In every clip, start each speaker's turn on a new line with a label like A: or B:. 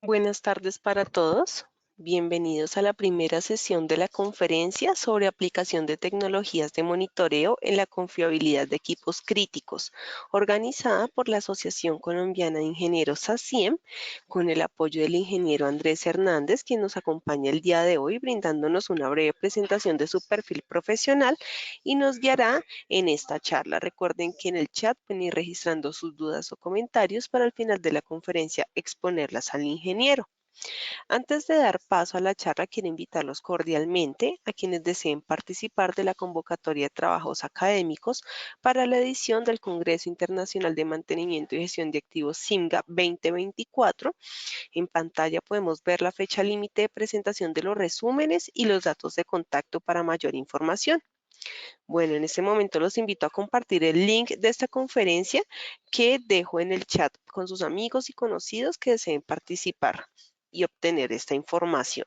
A: Buenas tardes para todos. Bienvenidos a la primera sesión de la conferencia sobre aplicación de tecnologías de monitoreo en la confiabilidad de equipos críticos, organizada por la Asociación Colombiana de Ingenieros ASIEM, con el apoyo del ingeniero Andrés Hernández, quien nos acompaña el día de hoy brindándonos una breve presentación de su perfil profesional y nos guiará en esta charla. Recuerden que en el chat pueden ir registrando sus dudas o comentarios para al final de la conferencia exponerlas al ingeniero. Antes de dar paso a la charla, quiero invitarlos cordialmente a quienes deseen participar de la convocatoria de trabajos académicos para la edición del Congreso Internacional de Mantenimiento y Gestión de Activos SIMGA 2024. En pantalla podemos ver la fecha límite de presentación de los resúmenes y los datos de contacto para mayor información. Bueno, en este momento los invito a compartir el link de esta conferencia que dejo en el chat con sus amigos y conocidos que deseen participar y obtener esta información.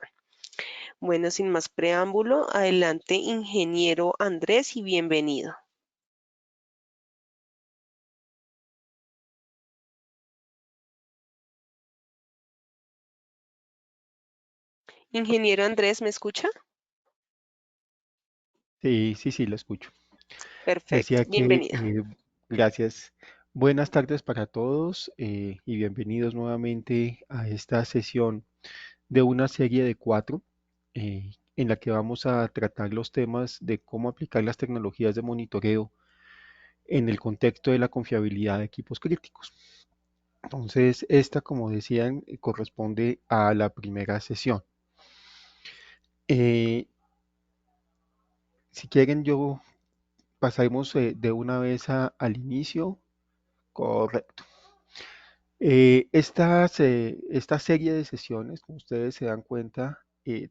A: Bueno, sin más preámbulo, adelante, ingeniero Andrés, y bienvenido. Ingeniero Andrés, ¿me escucha?
B: Sí, lo escucho.
A: Perfecto,
B: Decía que
A: bienvenido.
B: gracias. Buenas tardes para todos y bienvenidos nuevamente a esta sesión de una serie de cuatro en la que vamos a tratar los temas de cómo aplicar las tecnologías de monitoreo en el contexto de la confiabilidad de equipos críticos. Entonces, esta, como decían, corresponde a la primera sesión. Eh, si quieren, yo pasaremos de una vez al inicio. Correcto. Esta serie de sesiones, como ustedes se dan cuenta,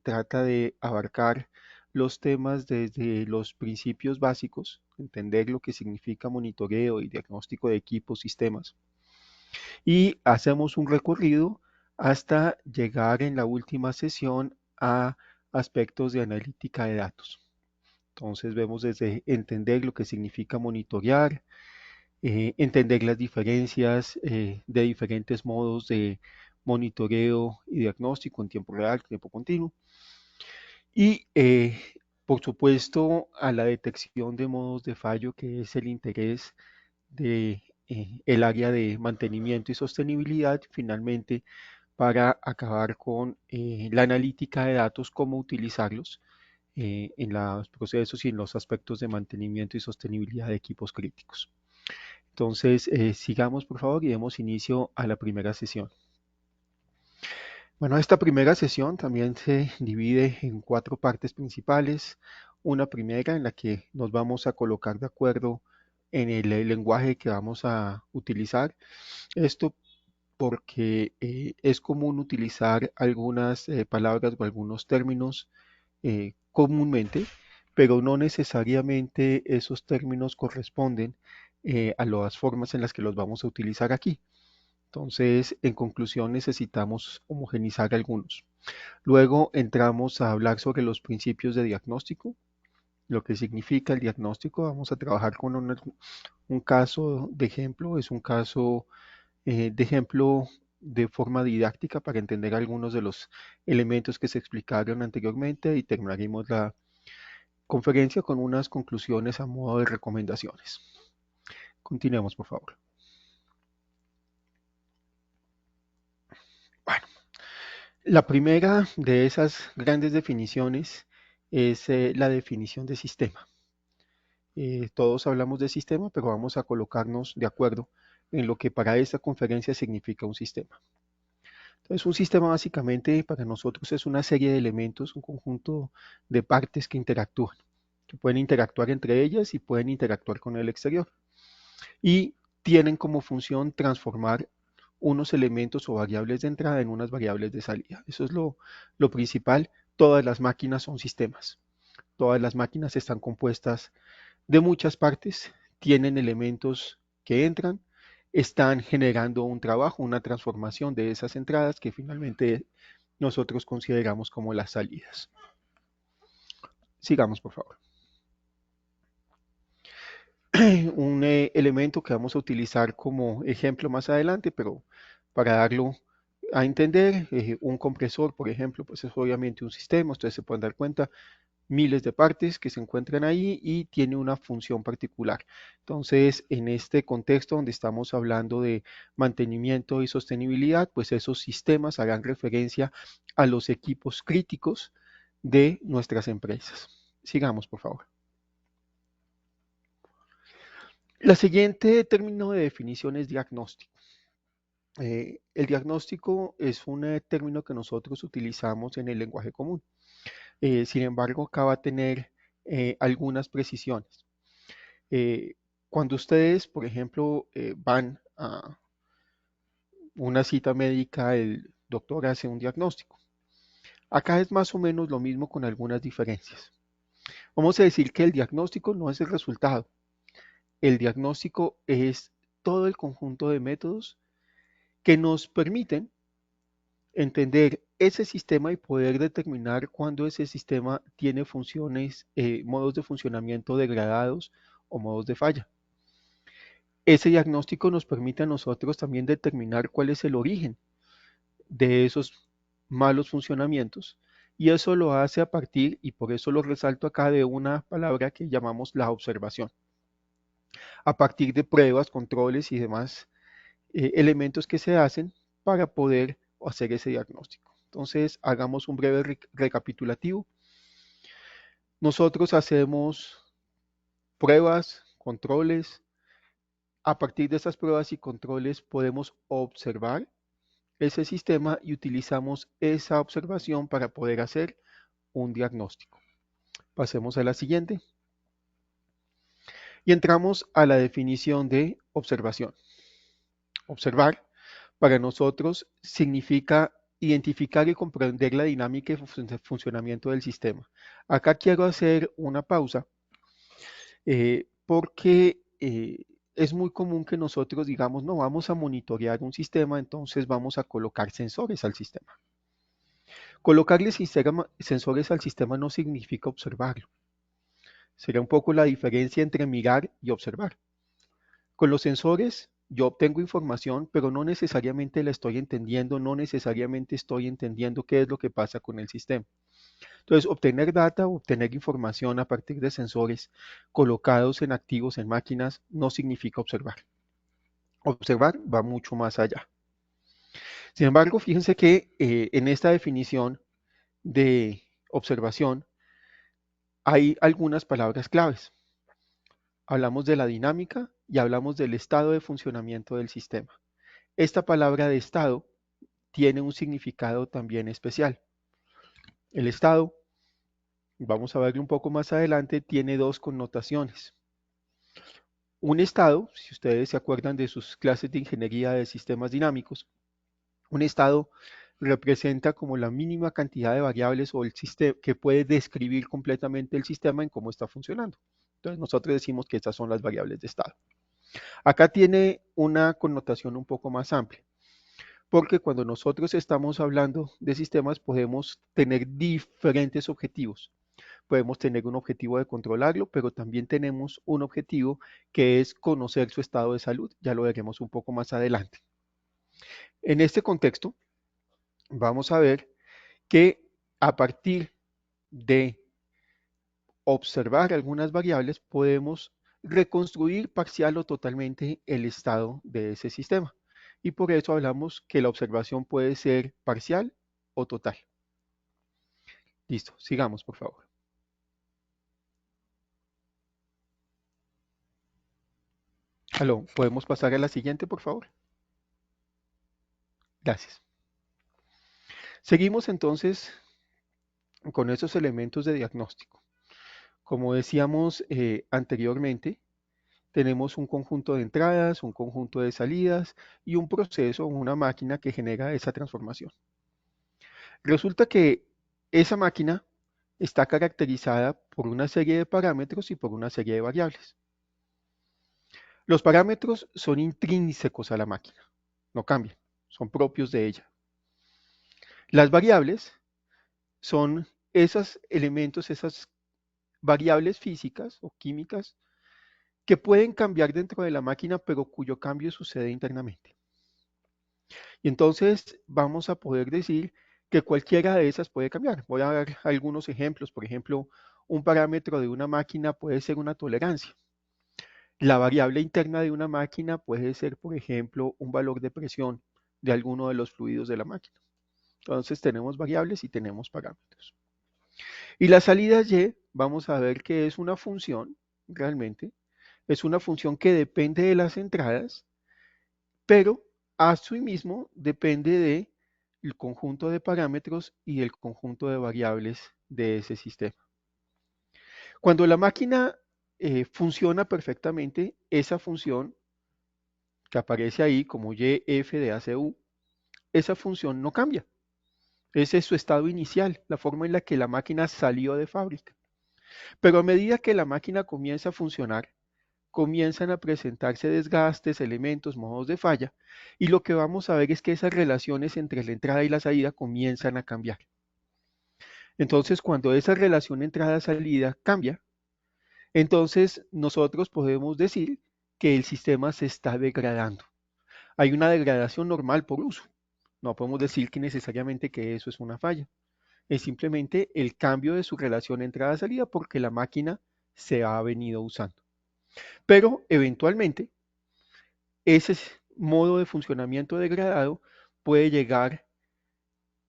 B: trata de abarcar los temas desde los principios básicos, entender lo que significa monitoreo y diagnóstico de equipos, sistemas, y hacemos un recorrido hasta llegar en la última sesión a aspectos de analítica de datos. Entonces vemos desde entender lo que significa monitorear, entender las diferencias de diferentes modos de monitoreo y diagnóstico en tiempo real, tiempo continuo, y por supuesto a la detección de modos de fallo, que es el interés de el área de mantenimiento y sostenibilidad, finalmente para acabar con la analítica de datos, cómo utilizarlos en los procesos y en los aspectos de mantenimiento y sostenibilidad de equipos críticos. Entonces, sigamos por favor y demos inicio a la primera sesión. Bueno, esta primera sesión también se divide en cuatro partes principales. Una primera en la que nos vamos a colocar de acuerdo en el lenguaje que vamos a utilizar. Esto porque es común utilizar algunas palabras o algunos términos comúnmente, pero no necesariamente esos términos corresponden a las formas en las que los vamos a utilizar aquí. Entonces, en conclusión, necesitamos homogenizar algunos. Luego entramos a hablar sobre los principios de diagnóstico, lo que significa el diagnóstico. Vamos a trabajar con un caso de ejemplo, es un caso de ejemplo de forma didáctica para entender algunos de los elementos que se explicaron anteriormente y terminaremos la conferencia con unas conclusiones a modo de recomendaciones. Continuemos, por favor. Bueno, la primera de esas grandes definiciones es la definición de sistema. Todos hablamos de sistema, pero vamos a colocarnos de acuerdo en lo que para esta conferencia significa un sistema. Entonces, un sistema básicamente para nosotros es una serie de elementos, un conjunto de partes que interactúan, que pueden interactuar entre ellas y pueden interactuar con el exterior. Y tienen como función transformar unos elementos o variables de entrada en unas variables de salida. Eso es lo principal. Todas las máquinas son sistemas. Todas las máquinas están compuestas de muchas partes, tienen elementos que entran, están generando un trabajo, una transformación de esas entradas que finalmente nosotros consideramos como las salidas. Sigamos, por favor. Un elemento que vamos a utilizar como ejemplo más adelante, pero para darlo a entender. Un compresor, por ejemplo, pues es obviamente un sistema, ustedes se pueden dar cuenta, miles de partes que se encuentran ahí y tiene una función particular. Entonces, en este contexto donde estamos hablando de mantenimiento y sostenibilidad, pues esos sistemas harán referencia a los equipos críticos de nuestras empresas. Sigamos, por favor. La siguiente término de definición es diagnóstico. El diagnóstico es un término que nosotros utilizamos en el lenguaje común. Sin embargo, acá va a tener algunas precisiones. Eh, Cuando ustedes, por ejemplo, van a una cita médica, el doctor hace un diagnóstico. Acá es más o menos lo mismo con algunas diferencias. Vamos a decir que el diagnóstico no es el resultado. El diagnóstico es todo el conjunto de métodos que nos permiten entender ese sistema y poder determinar cuándo ese sistema tiene funciones, modos de funcionamiento degradados o modos de falla. Ese diagnóstico nos permite a nosotros también determinar cuál es el origen de esos malos funcionamientos y eso lo hace a partir, y por eso lo resalto acá, de una palabra que llamamos la observación. A partir de pruebas, controles y demás elementos que se hacen para poder hacer ese diagnóstico. Entonces, hagamos un breve recapitulativo. Nosotros hacemos pruebas, controles. A partir de esas pruebas y controles podemos observar ese sistema y utilizamos esa observación para poder hacer un diagnóstico. Pasemos a la siguiente y entramos a la definición de observación. Observar para nosotros significa identificar y comprender la dinámica y funcionamiento del sistema. Acá quiero hacer una pausa porque es muy común que nosotros digamos, no, vamos a monitorear un sistema, entonces vamos a colocar sensores al sistema. Colocarle sensores al sistema no significa observarlo. Sería un poco la diferencia entre mirar y observar. Con los sensores yo obtengo información, pero no necesariamente la estoy entendiendo, no necesariamente estoy entendiendo qué es lo que pasa con el sistema. Entonces, obtener data o obtener información a partir de sensores colocados en activos en máquinas no significa observar. Observar va mucho más allá. Sin embargo, fíjense que en esta definición de observación hay algunas palabras claves. Hablamos de la dinámica y hablamos del estado de funcionamiento del sistema. Esta palabra de estado tiene un significado también especial. El estado, vamos a verlo un poco más adelante, tiene dos connotaciones. Un estado, si ustedes se acuerdan de sus clases de ingeniería de sistemas dinámicos, un estado representa como la mínima cantidad de variables o el sistema que puede describir completamente el sistema en cómo está funcionando. Entonces nosotros decimos que estas son las variables de estado. Acá tiene una connotación un poco más amplia, porque cuando nosotros estamos hablando de sistemas podemos tener diferentes objetivos. Podemos tener un objetivo de controlarlo, pero también tenemos un objetivo que es conocer su estado de salud. Ya lo veremos un poco más adelante. En este contexto, vamos a ver que a partir de observar algunas variables podemos reconstruir parcial o totalmente el estado de ese sistema. Y por eso hablamos que la observación puede ser parcial o total. Listo, sigamos por favor. Aló, ¿podemos pasar a la siguiente por favor? Gracias. Seguimos entonces con esos elementos de diagnóstico. Como decíamos anteriormente, tenemos un conjunto de entradas, un conjunto de salidas y un proceso, una máquina que genera esa transformación. Resulta que esa máquina está caracterizada por una serie de parámetros y por una serie de variables. Los parámetros son intrínsecos a la máquina, no cambian, son propios de ella. Las variables son esos elementos, esas variables físicas o químicas que pueden cambiar dentro de la máquina, pero cuyo cambio sucede internamente. Y Y entonces vamos a poder decir que cualquiera de esas puede cambiar. Voy a dar algunos ejemplos. Por ejemplo, un parámetro de una máquina puede ser una tolerancia. La variable interna de una máquina puede ser, por ejemplo, un valor de presión de alguno de los fluidos de la máquina. Entonces tenemos variables y tenemos parámetros. Y la salida y, vamos a ver que es una función, realmente, es una función que depende de las entradas, pero a sí mismo depende de el conjunto de parámetros y el conjunto de variables de ese sistema. Cuando la máquina funciona perfectamente, esa función que aparece ahí como YF de ACU, esa función no cambia. Ese es su estado inicial, la forma en la que la máquina salió de fábrica. Pero a medida que la máquina comienza a funcionar, comienzan a presentarse desgastes, elementos, modos de falla, y lo que vamos a ver es que esas relaciones entre la entrada y la salida comienzan a cambiar. Entonces, cuando esa relación entrada-salida cambia, entonces nosotros podemos decir que el sistema se está degradando. Hay una degradación normal por uso. No podemos decir que necesariamente que eso es una falla. Es simplemente el cambio de su relación entrada-salida porque la máquina se ha venido usando. Pero eventualmente ese modo de funcionamiento degradado puede llegar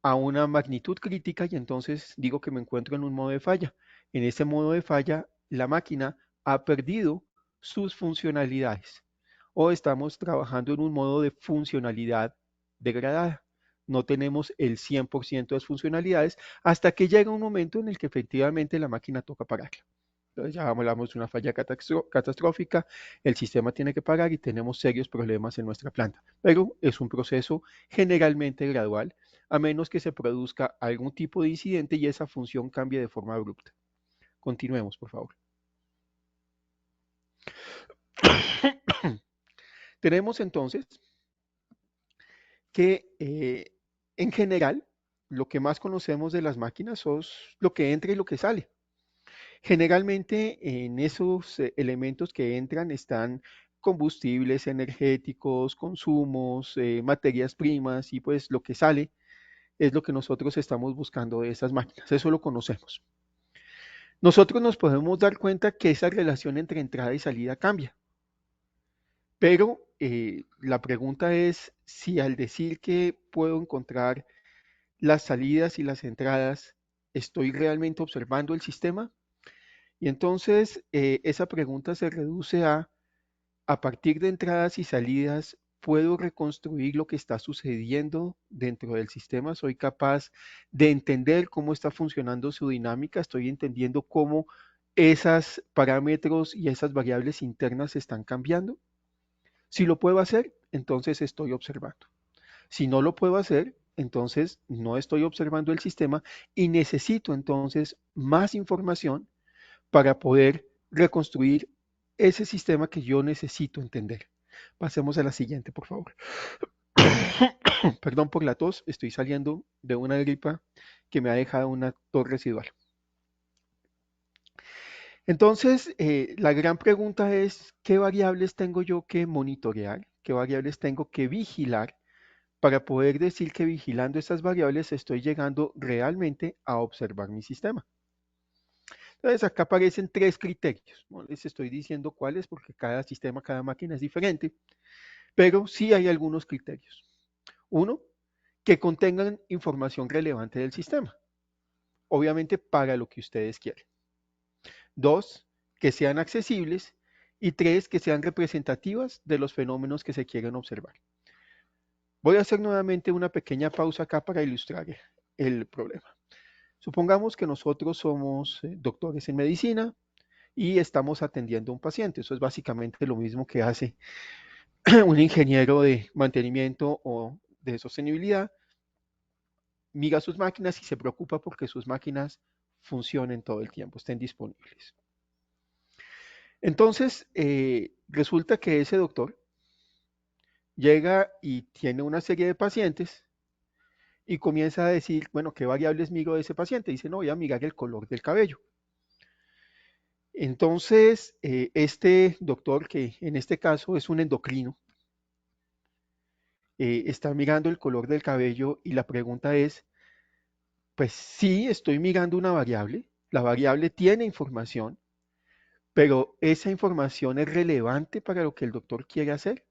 B: a una magnitud crítica y entonces digo que me encuentro en un modo de falla. En ese modo de falla, la máquina ha perdido sus funcionalidades o estamos trabajando en un modo de funcionalidad degradada. No tenemos el 100% de las funcionalidades hasta que llega un momento en el que efectivamente la máquina toca pararla. Entonces ya hablamos de una falla catastrófica, el sistema tiene que parar y tenemos serios problemas en nuestra planta. Pero es un proceso generalmente gradual, a menos que se produzca algún tipo de incidente y esa función cambie de forma abrupta. Continuemos, por favor. Tenemos entonces que en general lo que más conocemos de las máquinas es lo que entra y lo que sale. Generalmente en esos elementos que entran están combustibles energéticos, consumos, materias primas y pues lo que sale es lo que nosotros estamos buscando de esas máquinas. Eso lo conocemos. Nosotros nos podemos dar cuenta que esa relación entre entrada y salida cambia, pero la pregunta es si al decir que puedo encontrar las salidas y las entradas, estoy realmente observando el sistema. Y entonces esa pregunta se reduce a partir de entradas y salidas, ¿puedo reconstruir lo que está sucediendo dentro del sistema? ¿Soy capaz de entender cómo está funcionando su dinámica? ¿Estoy entendiendo cómo esos parámetros y esas variables internas están cambiando? Si lo puedo hacer, entonces estoy observando. Si no lo puedo hacer, entonces no estoy observando el sistema y necesito entonces más información para poder reconstruir ese sistema que yo necesito entender. Pasemos a la siguiente, por favor. Perdón por la tos, estoy saliendo de una gripa que me ha dejado una tos residual. Entonces, la gran pregunta es, ¿qué variables tengo yo que monitorear? ¿Qué variables tengo que vigilar para poder decir que vigilando esas variables estoy llegando realmente a observar mi sistema? Entonces acá aparecen tres criterios. No les estoy diciendo cuáles porque cada sistema, cada máquina es diferente, pero sí hay algunos criterios. Uno, que contengan información relevante del sistema, obviamente para lo que ustedes quieren. Dos, que sean accesibles. Y tres, que sean representativas de los fenómenos que se quieren observar. Voy a hacer nuevamente una pequeña pausa acá para ilustrar el problema. Supongamos que nosotros somos doctores en medicina y estamos atendiendo a un paciente. Eso es básicamente lo mismo que hace un ingeniero de mantenimiento o de sostenibilidad. Mira sus máquinas y se preocupa porque sus máquinas funcionen todo el tiempo, estén disponibles. Entonces, resulta que ese doctor llega y tiene una serie de pacientes y comienza a decir, bueno, ¿qué variables miro de ese paciente? Dice, no, voy a mirar el color del cabello. Entonces, este doctor, que en este caso es un endocrino, está mirando el color del cabello y la pregunta es, pues sí, estoy mirando una variable, la variable tiene información, pero esa información es relevante para lo que el doctor quiere hacer.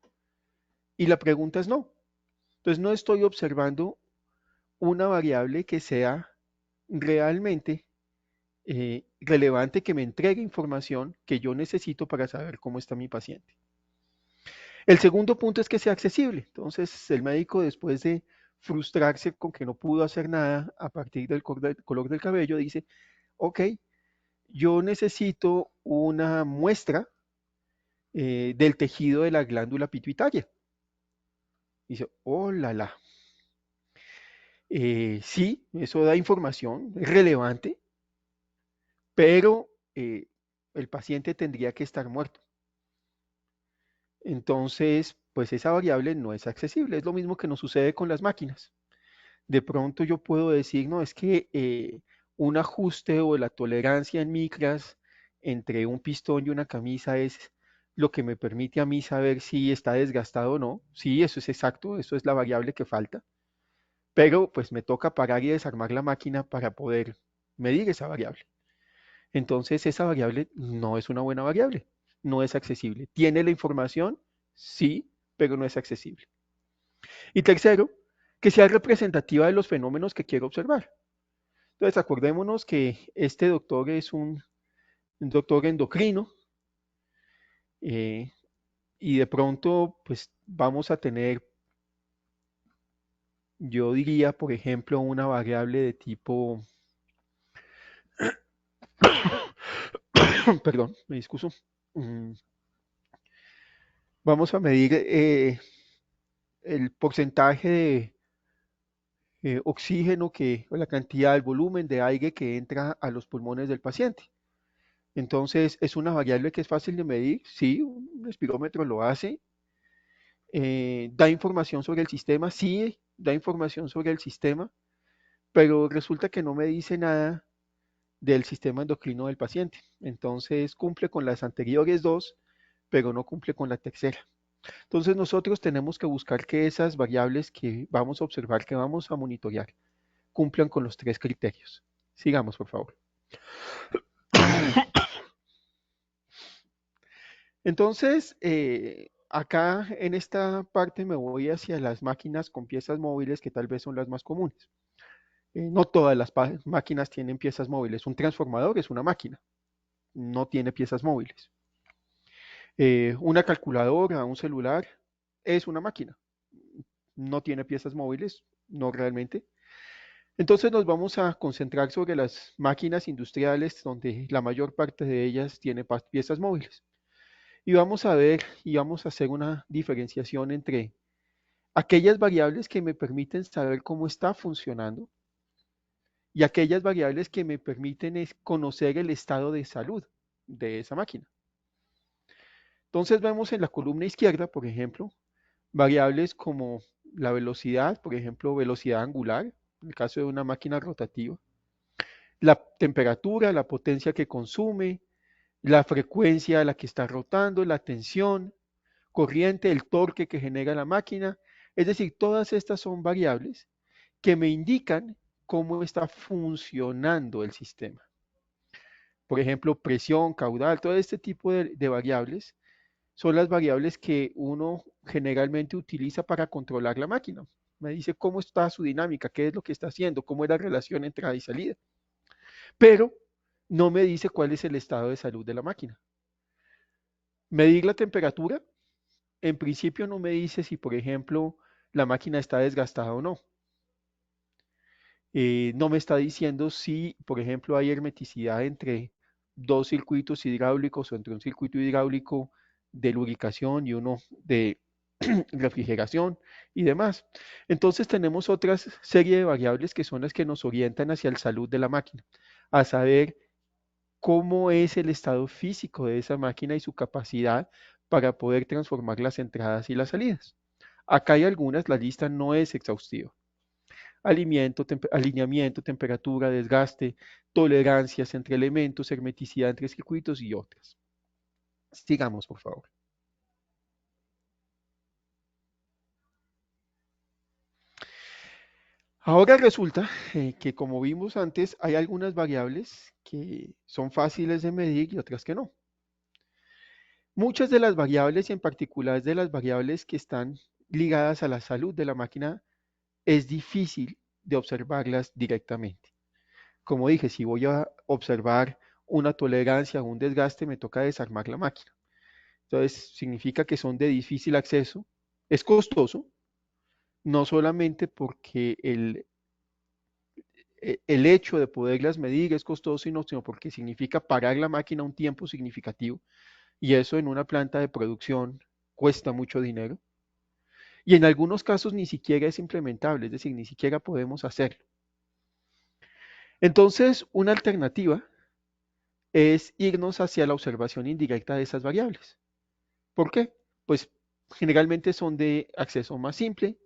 B: Y la pregunta es no. Entonces no estoy observando una variable que sea realmente relevante, que me entregue información que yo necesito para saber cómo está mi paciente. El segundo punto es que sea accesible. Entonces el médico, después de frustrarse con que no pudo hacer nada a partir del color del cabello, dice, ok, yo necesito una muestra del tejido de la glándula pituitaria. Dice, oh la la. Sí, eso da información, es relevante, pero el paciente tendría que estar muerto. Entonces, pues esa variable no es accesible. Es lo mismo que nos sucede con las máquinas. De pronto yo puedo decir, no, es que un ajuste o la tolerancia en micras entre un pistón y una camisa es lo que me permite a mí saber si está desgastado o no. Sí, eso es exacto, eso es la variable que falta. Pero pues me toca parar y desarmar la máquina para poder medir esa variable. Entonces esa variable no es una buena variable, no es accesible. ¿Tiene la información? Sí, pero no es accesible. Y tercero, que sea representativa de los fenómenos que quiero observar. Entonces acordémonos que este doctor es un doctor endocrino eh, y de pronto pues vamos a tener, yo diría, por ejemplo, una variable de tipo, perdón, me discuso. Mm, Vamos a medir el porcentaje de oxígeno o la cantidad, el volumen de aire que entra a los pulmones del paciente. Entonces, es una variable que es fácil de medir, sí, un espirómetro lo hace. Da información sobre el sistema, sí, da información sobre el sistema, pero resulta que no me dice nada del sistema endocrino del paciente. Entonces, cumple con las anteriores dos, pero no cumple con la tercera. Entonces, nosotros tenemos que buscar que esas variables que vamos a observar, que vamos a monitorear, cumplan con los tres criterios. Sigamos, por favor. Entonces, acá en esta parte me voy hacia las máquinas con piezas móviles que tal vez son las más comunes. No todas las máquinas tienen piezas móviles. Un transformador es una máquina, no tiene piezas móviles. Una calculadora, un celular, es una máquina, no tiene piezas móviles, no realmente. Entonces nos vamos a concentrar sobre las máquinas industriales donde la mayor parte de ellas tiene piezas móviles. Y vamos a ver y vamos a hacer una diferenciación entre aquellas variables que me permiten saber cómo está funcionando y aquellas variables que me permiten conocer el estado de salud de esa máquina. Entonces vemos en la columna izquierda, por ejemplo, variables como la velocidad, por ejemplo, velocidad angular, en el caso de una máquina rotativa, la temperatura, la potencia que consume, la frecuencia a la que está rotando, la tensión, corriente, el torque que genera la máquina. Es decir, todas estas son variables que me indican cómo está funcionando el sistema. Por ejemplo, presión, caudal, todo este tipo de variables son las variables que uno generalmente utiliza para controlar la máquina. Me dice cómo está su dinámica, qué es lo que está haciendo, cómo es la relación entrada y salida. Pero no me dice cuál es el estado de salud de la máquina. Medir la temperatura, en principio no me dice si, por ejemplo, la máquina está desgastada o no. No me está diciendo si, por ejemplo, hay hermeticidad entre dos circuitos hidráulicos o entre un circuito hidráulico de lubricación y uno de refrigeración y demás. Entonces tenemos otra serie de variables que son las que nos orientan hacia la salud de la máquina, a saber cómo es el estado físico de esa máquina y su capacidad para poder transformar las entradas y las salidas. Acá hay algunas, la lista no es exhaustiva. Alineamiento, temperatura, desgaste, tolerancias entre elementos, hermeticidad entre circuitos y otras. Sigamos, por favor. Ahora resulta que como vimos antes, hay algunas variables que son fáciles de medir y otras que no. Muchas de las variables y en particular de las variables que están ligadas a la salud de la máquina es difícil de observarlas directamente. Como dije, si voy a observar una tolerancia o un desgaste, me toca desarmar la máquina. Entonces, significa que son de difícil acceso. Es costoso, no solamente porque el hecho de poderlas medir es costoso, sino porque significa parar la máquina un tiempo significativo. Y eso en una planta de producción cuesta mucho dinero. Y en algunos casos ni siquiera es implementable, es decir, ni siquiera podemos hacerlo. Entonces, una alternativa es irnos hacia la observación indirecta de esas variables. ¿Por qué? Pues generalmente son de acceso más simple,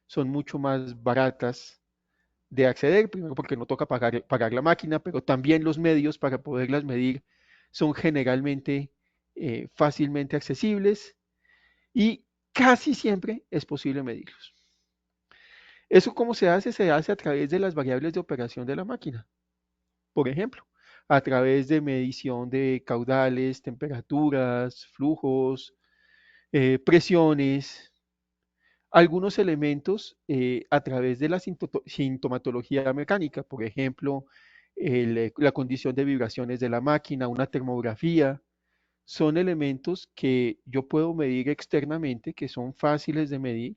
B: son mucho más baratas de acceder, primero porque no toca pagar la máquina, pero también los medios para poderlas medir son generalmente fácilmente accesibles y casi siempre es posible medirlos. ¿Eso cómo se hace? Se hace a través de las variables de operación de la máquina. Por ejemplo, a través de medición de caudales, temperaturas, flujos, presiones, algunos elementos a través de la sintomatología mecánica, por ejemplo, la condición de vibraciones de la máquina, una termografía, son elementos que yo puedo medir externamente, que son fáciles de medir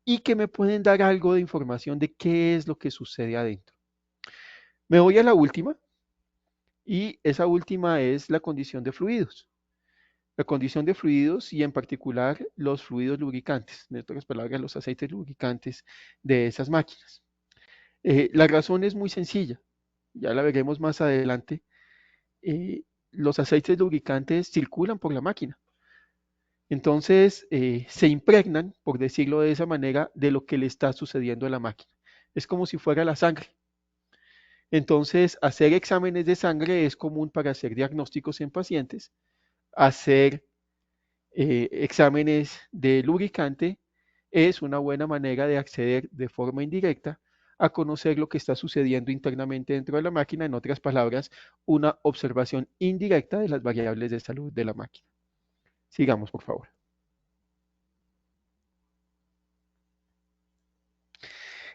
B: y que me pueden dar algo de información de qué es lo que sucede adentro. Me voy a la última y esa última es la condición de fluidos. La condición de fluidos y en particular los fluidos lubricantes, en otras palabras, los aceites lubricantes de esas máquinas. La razón es muy sencilla, ya la veremos más adelante. Los aceites lubricantes circulan por la máquina, entonces se impregnan, por decirlo de esa manera, de lo que le está sucediendo a la máquina. Es como si fuera la sangre. Entonces, hacer exámenes de sangre es común para hacer diagnósticos en pacientes, hacer exámenes de lubricante es una buena manera de acceder de forma indirecta a conocer lo que está sucediendo internamente dentro de la máquina, en otras palabras, una observación indirecta de las variables de salud de la máquina. Sigamos, por favor.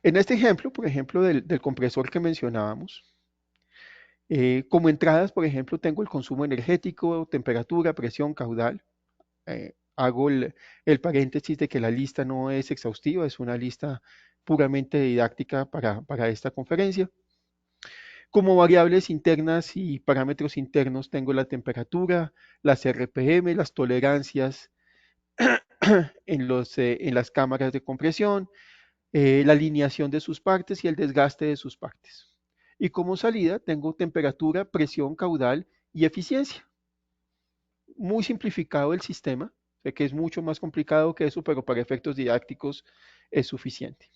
B: En este ejemplo, por ejemplo, del compresor que mencionábamos, como entradas, por ejemplo, tengo el consumo energético, temperatura, presión, caudal. Hago el paréntesis de que la lista no es exhaustiva, es una lista puramente didáctica para esta conferencia. Como variables internas y parámetros internos tengo la temperatura, las RPM, las tolerancias en las cámaras de compresión, la alineación de sus partes y el desgaste de sus partes. Y como salida tengo temperatura, presión, caudal y eficiencia. Muy simplificado el sistema, sé que es mucho más complicado que eso, pero para efectos didácticos es suficiente.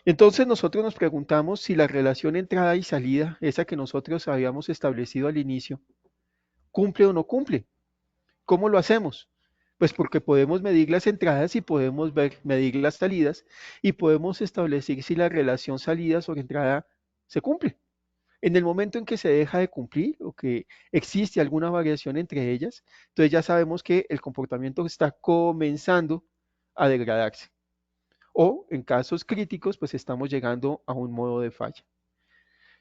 B: Entonces nosotros nos preguntamos si la relación entrada y salida, esa que nosotros habíamos establecido al inicio, cumple o no cumple. ¿Cómo lo hacemos? Pues porque podemos medir las entradas y podemos medir las salidas y podemos establecer si la relación salida sobre entrada se cumple. En el momento en que se deja de cumplir o que existe alguna variación entre ellas, entonces ya sabemos que el comportamiento está comenzando a degradarse. O en casos críticos, pues estamos llegando a un modo de falla.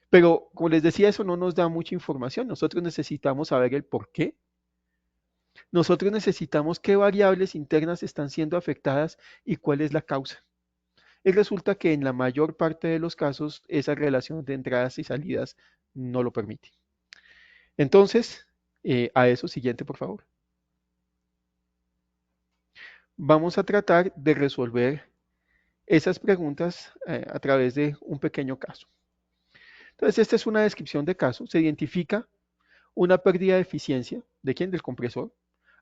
B: Pero como les decía, eso no nos da mucha información. Nosotros necesitamos saber el por qué. Nosotros necesitamos qué variables internas están siendo afectadas y cuál es la causa. Y resulta que en la mayor parte de los casos esa relación de entradas y salidas no lo permite. Entonces, a eso siguiente, por favor. Vamos a tratar de resolver esas preguntas a través de un pequeño caso. Entonces, esta es una descripción de caso. Se identifica una pérdida de eficiencia, ¿de quién? Del compresor,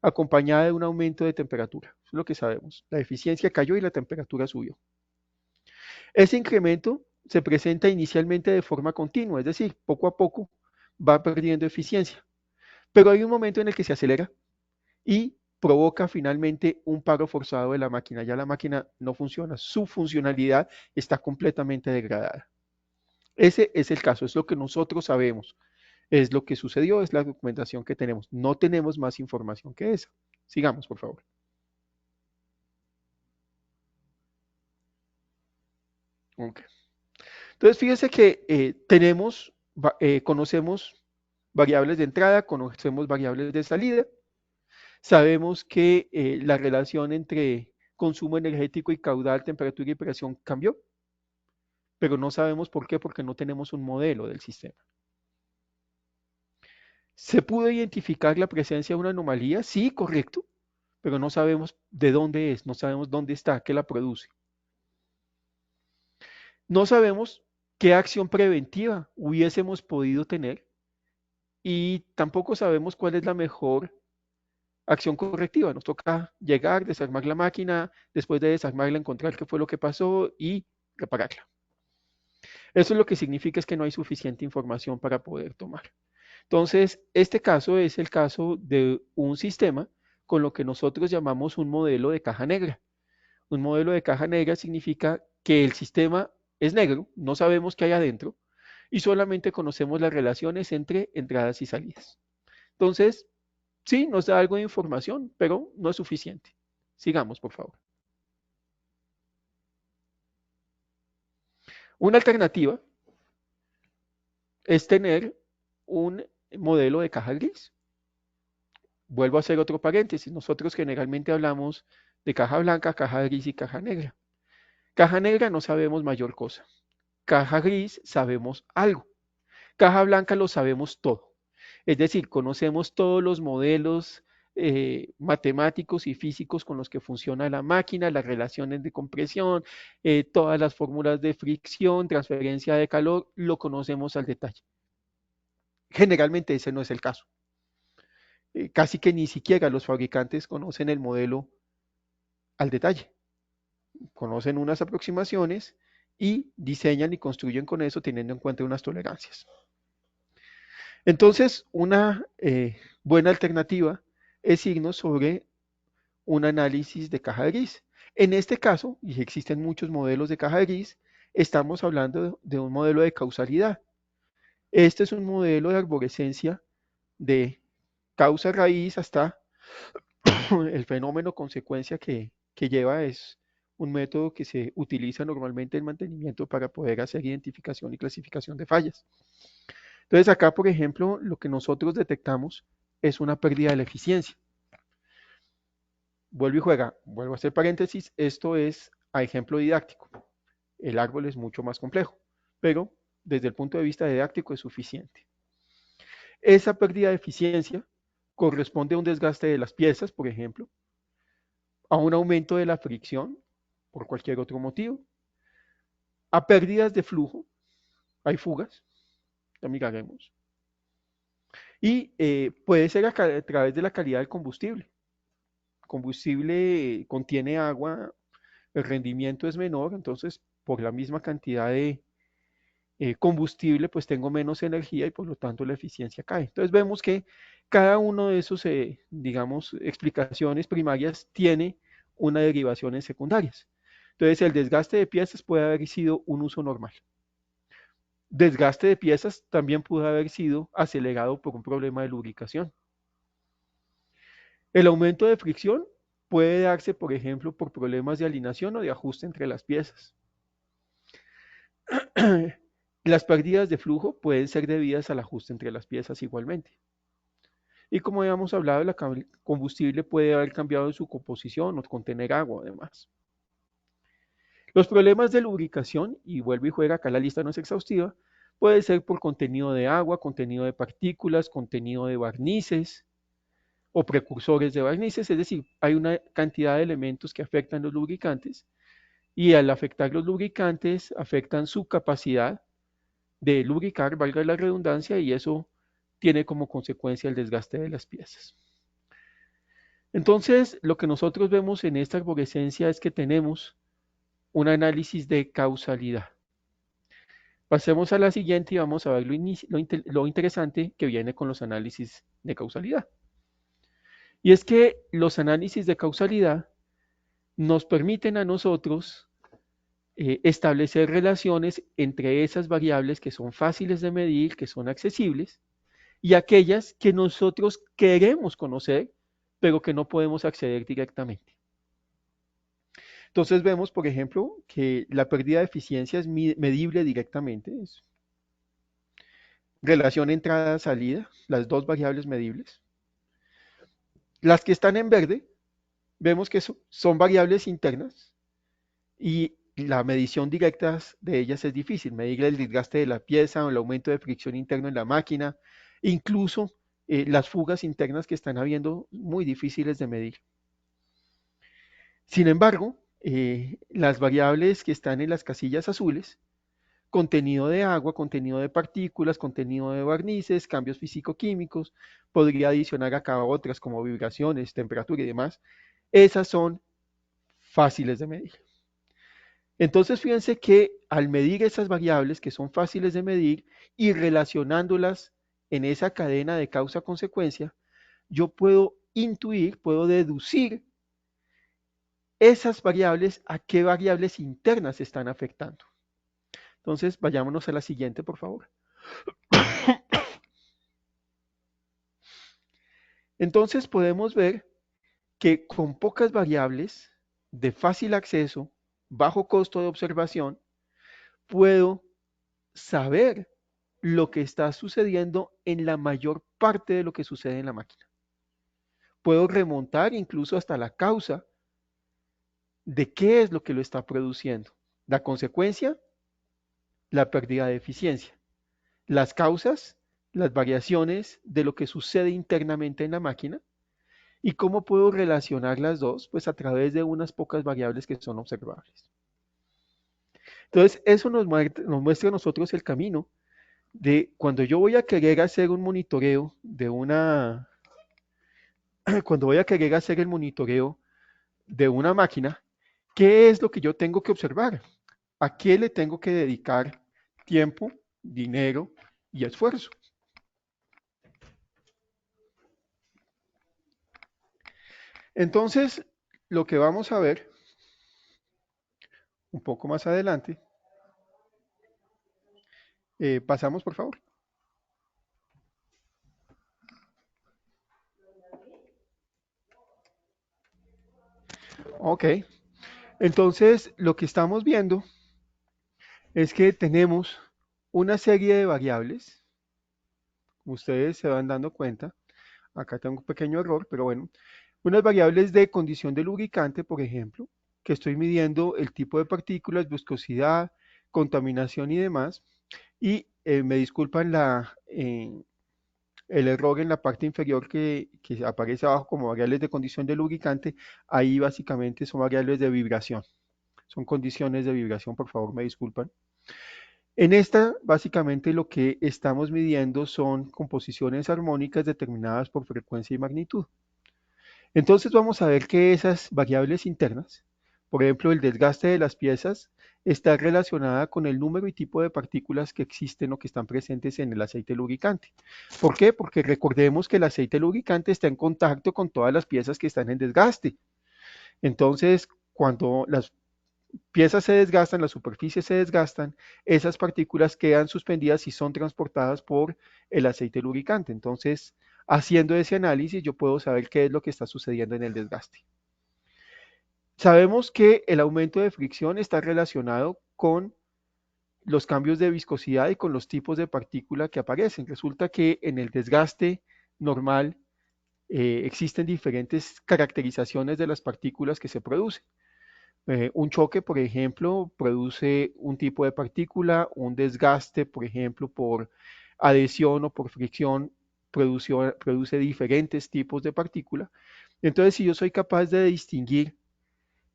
B: acompañada de un aumento de temperatura. Eso es lo que sabemos. La eficiencia cayó y la temperatura subió. Ese incremento se presenta inicialmente de forma continua, es decir, poco a poco va perdiendo eficiencia. Pero hay un momento en el que se acelera y provoca finalmente un paro forzado de la máquina. Ya la máquina no funciona, su funcionalidad está completamente degradada. Ese es el caso, es lo que nosotros sabemos, es lo que sucedió, es la documentación que tenemos. No tenemos más información que esa. Sigamos, por favor. Okay. Entonces, fíjese que conocemos variables de entrada, conocemos variables de salida, sabemos que la relación entre consumo energético y caudal, temperatura y presión cambió, pero no sabemos por qué, porque no tenemos un modelo del sistema. ¿Se pudo identificar la presencia de una anomalía? Sí, correcto, pero no sabemos de dónde es, no sabemos dónde está, qué la produce. No sabemos qué acción preventiva hubiésemos podido tener y tampoco sabemos cuál es la mejor acción correctiva. Nos toca llegar, desarmar la máquina, después de desarmarla encontrar qué fue lo que pasó y repararla. Eso es lo que significa es que no hay suficiente información para poder tomar. Entonces, este caso es el caso de un sistema con lo que nosotros llamamos un modelo de caja negra. Un modelo de caja negra significa que el sistema es negro, no sabemos qué hay adentro y solamente conocemos las relaciones entre entradas y salidas. Entonces, sí, nos da algo de información, pero no es suficiente. Sigamos, por favor. Una alternativa es tener un modelo de caja gris. Vuelvo a hacer otro paréntesis. Nosotros generalmente hablamos de caja blanca, caja gris y caja negra. Caja negra no sabemos mayor cosa. Caja gris sabemos algo. Caja blanca lo sabemos todo. Es decir, conocemos todos los modelos matemáticos y físicos con los que funciona la máquina, las relaciones de compresión, todas las fórmulas de fricción, transferencia de calor, lo conocemos al detalle. Generalmente ese no es el caso. Casi que ni siquiera los fabricantes conocen el modelo al detalle. Conocen unas aproximaciones y diseñan y construyen con eso teniendo en cuenta unas tolerancias. Entonces, una buena alternativa es irnos sobre un análisis de caja gris. En este caso, y existen muchos modelos de caja gris, estamos hablando de un modelo de causalidad. Este es un modelo de arborescencia de causa raíz hasta el fenómeno consecuencia que lleva es un método que se utiliza normalmente en mantenimiento para poder hacer identificación y clasificación de fallas. Entonces acá, por ejemplo, lo que nosotros detectamos es una pérdida de la eficiencia. Vuelvo y juega, vuelvo a hacer paréntesis, esto es a ejemplo didáctico. El árbol es mucho más complejo, pero desde el punto de vista didáctico es suficiente. Esa pérdida de eficiencia corresponde a un desgaste de las piezas, por ejemplo, a un aumento de la fricción por cualquier otro motivo, a pérdidas de flujo, hay fugas, ya miraremos, y puede ser a través de la calidad del combustible. El combustible contiene agua, el rendimiento es menor, entonces por la misma cantidad de combustible pues tengo menos energía y por lo tanto la eficiencia cae. Entonces vemos que cada uno de esos, digamos, explicaciones primarias tiene una derivación en secundarias. Entonces el desgaste de piezas puede haber sido un uso normal. Desgaste de piezas también pudo haber sido acelerado por un problema de lubricación. El aumento de fricción puede darse, por ejemplo, por problemas de alineación o de ajuste entre las piezas. Las pérdidas de flujo pueden ser debidas al ajuste entre las piezas igualmente. Y como habíamos hablado, el combustible puede haber cambiado su composición o contener agua además. Los problemas de lubricación, y vuelvo y juega, acá la lista no es exhaustiva, puede ser por contenido de agua, contenido de partículas, contenido de barnices o precursores de barnices, es decir, hay una cantidad de elementos que afectan los lubricantes y al afectar los lubricantes afectan su capacidad de lubricar, valga la redundancia, y eso tiene como consecuencia el desgaste de las piezas. Entonces, lo que nosotros vemos en esta arborescencia es que tenemos un análisis de causalidad. Pasemos a la siguiente y vamos a ver lo interesante que viene con los análisis de causalidad. Y es que los análisis de causalidad nos permiten a nosotros establecer relaciones entre esas variables que son fáciles de medir, que son accesibles, y aquellas que nosotros queremos conocer, pero que no podemos acceder directamente. Entonces vemos, por ejemplo, que la pérdida de eficiencia es medible directamente, es relación entrada-salida, las dos variables medibles. Las que están en verde, vemos que son variables internas y la medición directa de ellas es difícil, medir el desgaste de la pieza o el aumento de fricción interno en la máquina, incluso las fugas internas que están habiendo muy difíciles de medir. Sin embargo, las variables que están en las casillas azules, contenido de agua, contenido de partículas, contenido de barnices, cambios físico-químicos, podría adicionar acá otras como vibraciones, temperatura y demás, esas son fáciles de medir. Entonces, fíjense que al medir esas variables que son fáciles de medir y relacionándolas en esa cadena de causa-consecuencia, yo puedo intuir, puedo deducir esas variables a qué variables internas están afectando. Entonces, vayámonos a la siguiente, por favor. Entonces, podemos ver que con pocas variables de fácil acceso, bajo costo de observación, puedo saber lo que está sucediendo en la mayor parte de lo que sucede en la máquina. Puedo remontar incluso hasta la causa de qué es lo que lo está produciendo. La consecuencia, la pérdida de eficiencia. Las causas, las variaciones de lo que sucede internamente en la máquina. ¿Y cómo puedo relacionar las dos? Pues a través de unas pocas variables que son observables. Entonces, eso nos muestra a nosotros el camino de cuando yo voy a querer hacer un monitoreo de una, cuando voy a querer hacer el monitoreo de una máquina, ¿qué es lo que yo tengo que observar? ¿A qué le tengo que dedicar tiempo, dinero y esfuerzo? Entonces, lo que vamos a ver un poco más adelante, pasamos por favor. Ok, entonces lo que estamos viendo es que tenemos una serie de variables, ustedes se van dando cuenta, acá tengo un pequeño error, pero bueno, unas variables de condición de lubricante, por ejemplo, que estoy midiendo el tipo de partículas, viscosidad, contaminación y demás, y me disculpan el error en la parte inferior que aparece abajo como variables de condición de lubricante, ahí básicamente son variables de vibración, son condiciones de vibración, por favor me disculpan. En esta, básicamente lo que estamos midiendo son composiciones armónicas determinadas por frecuencia y magnitud. Entonces vamos a ver que esas variables internas, por ejemplo, el desgaste de las piezas, está relacionada con el número y tipo de partículas que existen o que están presentes en el aceite lubricante. ¿Por qué? Porque recordemos que el aceite lubricante está en contacto con todas las piezas que están en desgaste. Entonces, cuando las piezas se desgastan, las superficies se desgastan, esas partículas quedan suspendidas y son transportadas por el aceite lubricante. Entonces, haciendo ese análisis, yo puedo saber qué es lo que está sucediendo en el desgaste. Sabemos que el aumento de fricción está relacionado con los cambios de viscosidad y con los tipos de partícula que aparecen. Resulta que en el desgaste normal existen diferentes caracterizaciones de las partículas que se producen. Un choque, por ejemplo, produce un tipo de partícula, un desgaste, por ejemplo, por adhesión o por fricción, produce diferentes tipos de partícula. Entonces, si yo soy capaz de distinguir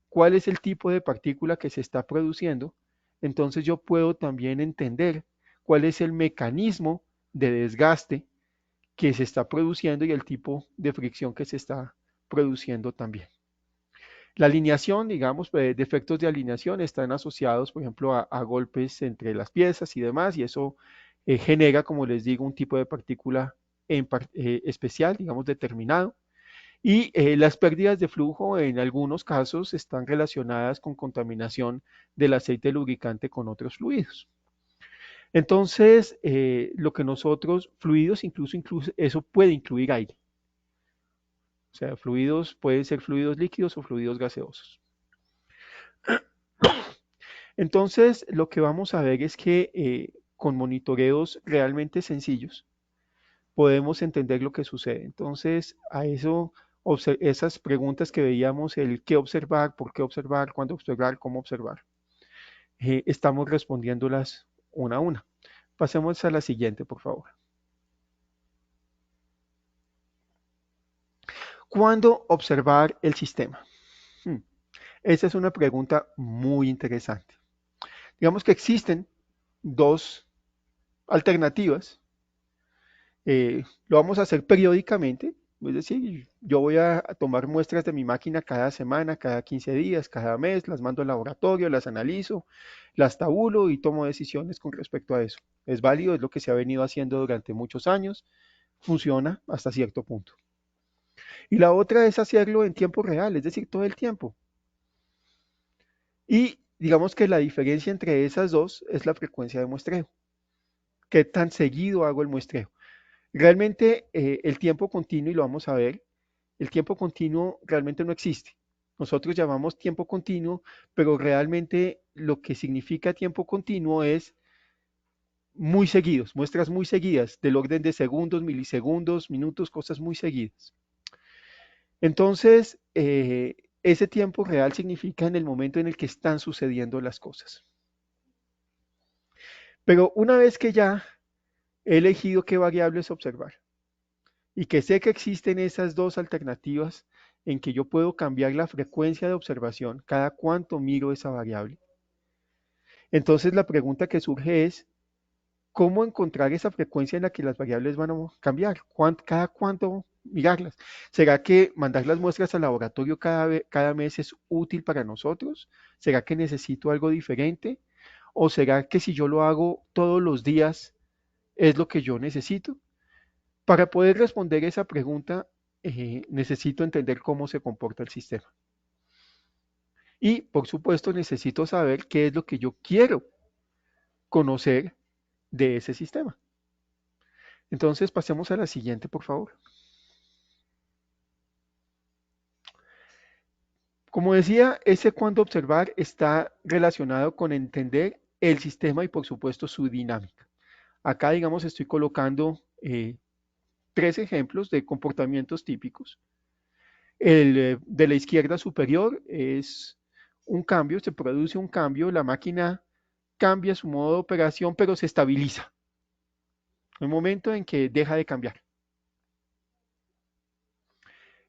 B: cuál es el tipo de partícula que se está produciendo, entonces yo puedo también entender cuál es el mecanismo de desgaste que se está produciendo y el tipo de fricción que se está produciendo también. La alineación, digamos, defectos de alineación están asociados, por ejemplo, a golpes entre las piezas y demás, y eso genera, como les digo, un tipo de partícula especial, digamos, determinado. Y las pérdidas de flujo en algunos casos están relacionadas con contaminación del aceite lubricante con otros fluidos. Entonces, lo que nosotros, fluidos, incluso eso puede incluir aire. O sea, fluidos pueden ser fluidos líquidos o fluidos gaseosos. Entonces, lo que vamos a ver es que con monitoreos realmente sencillos podemos entender lo que sucede. Entonces, a eso, esas preguntas que veíamos, el qué observar, por qué observar, cuándo observar, cómo observar, estamos respondiéndolas una a una. Pasemos a la siguiente, por favor. ¿Cuándo observar el sistema? Hmm, Esa es una pregunta muy interesante. Digamos que existen dos alternativas. Lo vamos a hacer periódicamente, es decir, yo voy a tomar muestras de mi máquina cada semana, cada 15 días, cada mes, las mando al laboratorio, las analizo, las tabulo y tomo decisiones con respecto a eso. Es válido, es lo que se ha venido haciendo durante muchos años, funciona hasta cierto punto. Y la otra es hacerlo en tiempo real, es decir, todo el tiempo. Y digamos que la diferencia entre esas dos es la frecuencia de muestreo. ¿Qué tan seguido hago el muestreo? Realmente el tiempo continuo, y lo vamos a ver, el tiempo continuo realmente no existe. Nosotros llamamos tiempo continuo, pero realmente lo que significa tiempo continuo es muy seguidos, muestras muy seguidas, del orden de segundos, milisegundos, minutos, cosas muy seguidas. Entonces, ese tiempo real significa en el momento en el que están sucediendo las cosas. Pero una vez que ya he elegido qué variables observar y que sé que existen esas dos alternativas en que yo puedo cambiar la frecuencia de observación cada cuánto miro esa variable, entonces la pregunta que surge es, ¿cómo encontrar esa frecuencia en la que las variables van a cambiar? ¿Cada cuánto mirarlas? ¿Será que mandar las muestras al laboratorio cada mes es útil para nosotros? ¿Será que necesito algo diferente? ¿O será que si yo lo hago todos los días es lo que yo necesito? Para poder responder esa pregunta, necesito entender cómo se comporta el sistema. Y, por supuesto, necesito saber qué es lo que yo quiero conocer de ese sistema. Entonces, pasemos a la siguiente, por favor. Como decía, ese cuándo observar está relacionado con entender el sistema y, por supuesto, su dinámica. Acá, digamos, estoy colocando tres ejemplos de comportamientos típicos. El de la izquierda superior es un cambio, se produce un cambio, la máquina cambia su modo de operación, pero se estabiliza. El momento en que deja de cambiar.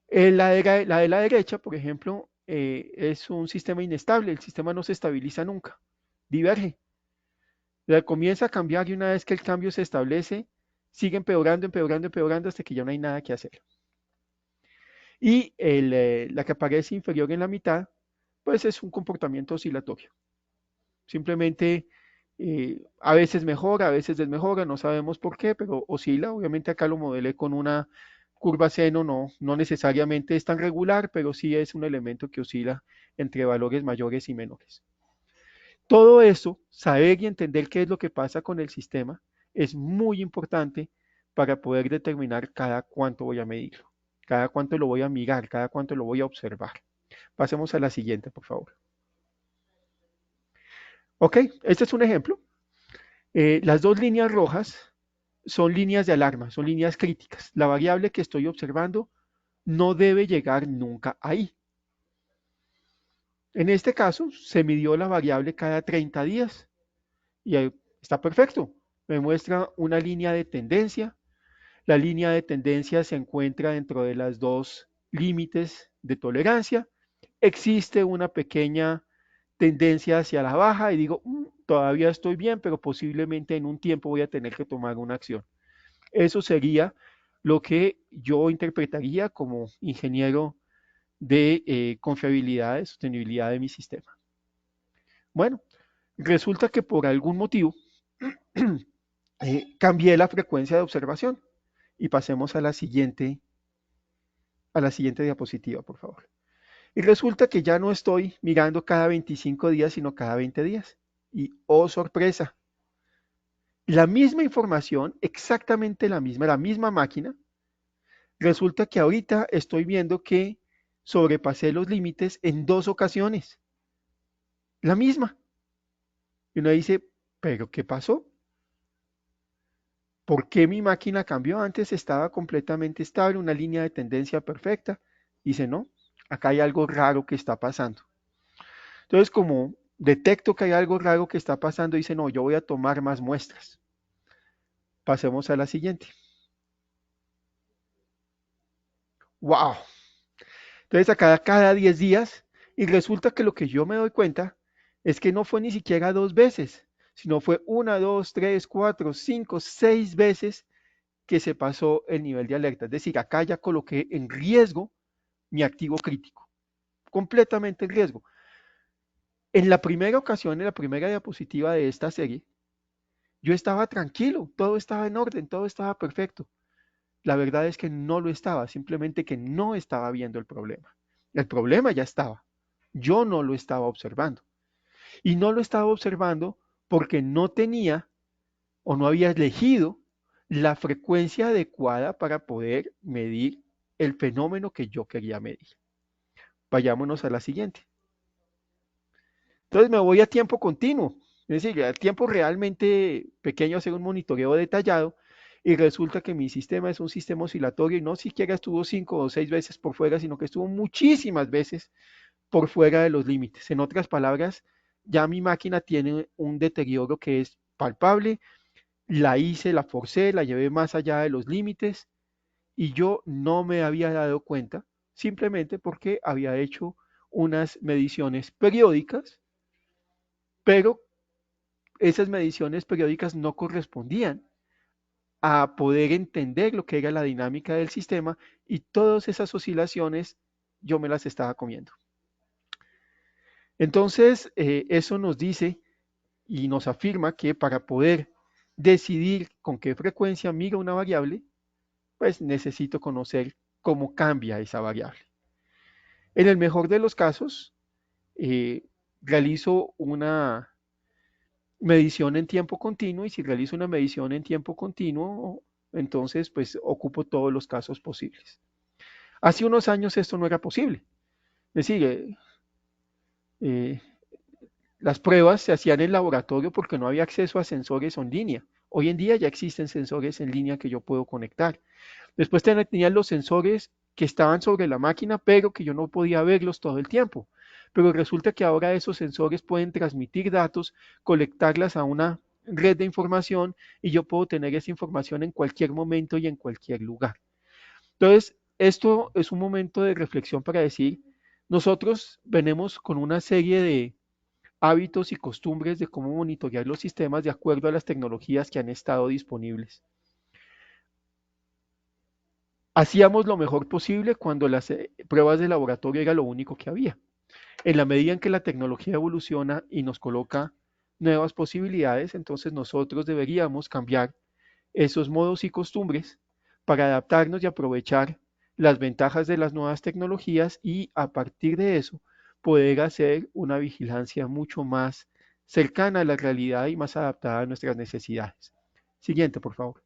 B: La de la derecha, por ejemplo, es un sistema inestable, el sistema no se estabiliza nunca, diverge. Comienza a cambiar y una vez que el cambio se establece, sigue empeorando, empeorando, empeorando hasta que ya no hay nada que hacer. Y la que aparece inferior en la mitad, pues es un comportamiento oscilatorio. Simplemente a veces mejora, a veces desmejora, no sabemos por qué, pero oscila. Obviamente acá lo modelé con una curva seno, no necesariamente es tan regular, pero sí es un elemento que oscila entre valores mayores y menores. Todo eso, saber y entender qué es lo que pasa con el sistema, es muy importante para poder determinar cada cuánto voy a medirlo, cada cuánto lo voy a mirar, cada cuánto lo voy a observar. Pasemos a la siguiente, por favor. Ok, este es un ejemplo. Las dos líneas rojas son líneas de alarma, son líneas críticas. La variable que estoy observando no debe llegar nunca ahí. En este caso, se midió la variable cada 30 días y ahí está perfecto. Me muestra una línea de tendencia. La línea de tendencia se encuentra dentro de las dos límites de tolerancia. Existe una pequeña tendencia hacia la baja y digo, todavía estoy bien, pero posiblemente en un tiempo voy a tener que tomar una acción. Eso sería lo que yo interpretaría como ingeniero de confiabilidad, de sostenibilidad de mi sistema. Bueno, resulta que por algún motivo cambié la frecuencia de observación y pasemos a la siguiente a la siguiente diapositiva, por favor. Y resulta que ya no estoy mirando cada 25 días, sino cada 20 días. Y oh sorpresa, la misma información, exactamente la misma máquina, resulta que ahorita estoy viendo que sobrepasé los límites en 2 ocasiones. La misma. Y uno dice, ¿pero qué pasó? ¿Por qué mi máquina cambió? Antes estaba completamente estable, una línea de tendencia perfecta. Dice, no, acá hay algo raro que está pasando. Entonces, como detecto que hay algo raro que está pasando, dice, no, yo voy a tomar más muestras. Pasemos a la siguiente. ¡Wow! Entonces, acá cada 10 días, y resulta que lo que yo me doy cuenta es que no fue ni siquiera 2 veces, sino fue una, dos, tres, cuatro, cinco, 6 veces que se pasó el nivel de alerta. Es decir, acá ya coloqué en riesgo mi activo crítico, completamente en riesgo. En la primera ocasión, en la primera diapositiva de esta serie, yo estaba tranquilo, todo estaba en orden, todo estaba perfecto. La verdad es que no lo estaba, simplemente que no estaba viendo el problema. El problema ya estaba, yo no lo estaba observando. Y no lo estaba observando porque no tenía o no había elegido la frecuencia adecuada para poder medir el fenómeno que yo quería medir. Vayámonos a la siguiente. Entonces me voy a tiempo continuo, es decir, a tiempo realmente pequeño, hacer un monitoreo detallado y resulta que mi sistema es un sistema oscilatorio y no siquiera estuvo 5 o 6 veces por fuera, sino que estuvo muchísimas veces por fuera de los límites. En otras palabras, ya mi máquina tiene un deterioro que es palpable, la hice, la forcé, la llevé más allá de los límites y yo no me había dado cuenta simplemente porque había hecho unas mediciones periódicas, pero esas mediciones periódicas no correspondían a poder entender lo que era la dinámica del sistema y todas esas oscilaciones yo me las estaba comiendo. Entonces, eso nos dice y nos afirma que para poder decidir con qué frecuencia migra una variable, pues necesito conocer cómo cambia esa variable. En el mejor de los casos, eh, realizo una medición en tiempo continuo y si realizo una medición en tiempo continuo, entonces pues ocupo todos los casos posibles. Hace unos años esto no era posible. Es decir, eh, las pruebas se hacían en laboratorio porque no había acceso a sensores en línea. Hoy en día ya existen sensores en línea que yo puedo conectar. Después tenían los sensores que estaban sobre la máquina, pero que yo no podía verlos todo el tiempo. Pero resulta que ahora esos sensores pueden transmitir datos, colectarlas a una red de información y yo puedo tener esa información en cualquier momento y en cualquier lugar. Entonces, esto es un momento de reflexión para decir, nosotros venimos con una serie de hábitos y costumbres de cómo monitorear los sistemas de acuerdo a las tecnologías que han estado disponibles. Hacíamos lo mejor posible cuando las pruebas de laboratorio era lo único que había. En la medida en que la tecnología evoluciona y nos coloca nuevas posibilidades, entonces nosotros deberíamos cambiar esos modos y costumbres para adaptarnos y aprovechar las ventajas de las nuevas tecnologías y a partir de eso poder hacer una vigilancia mucho más cercana a la realidad y más adaptada a nuestras necesidades. Siguiente, por favor.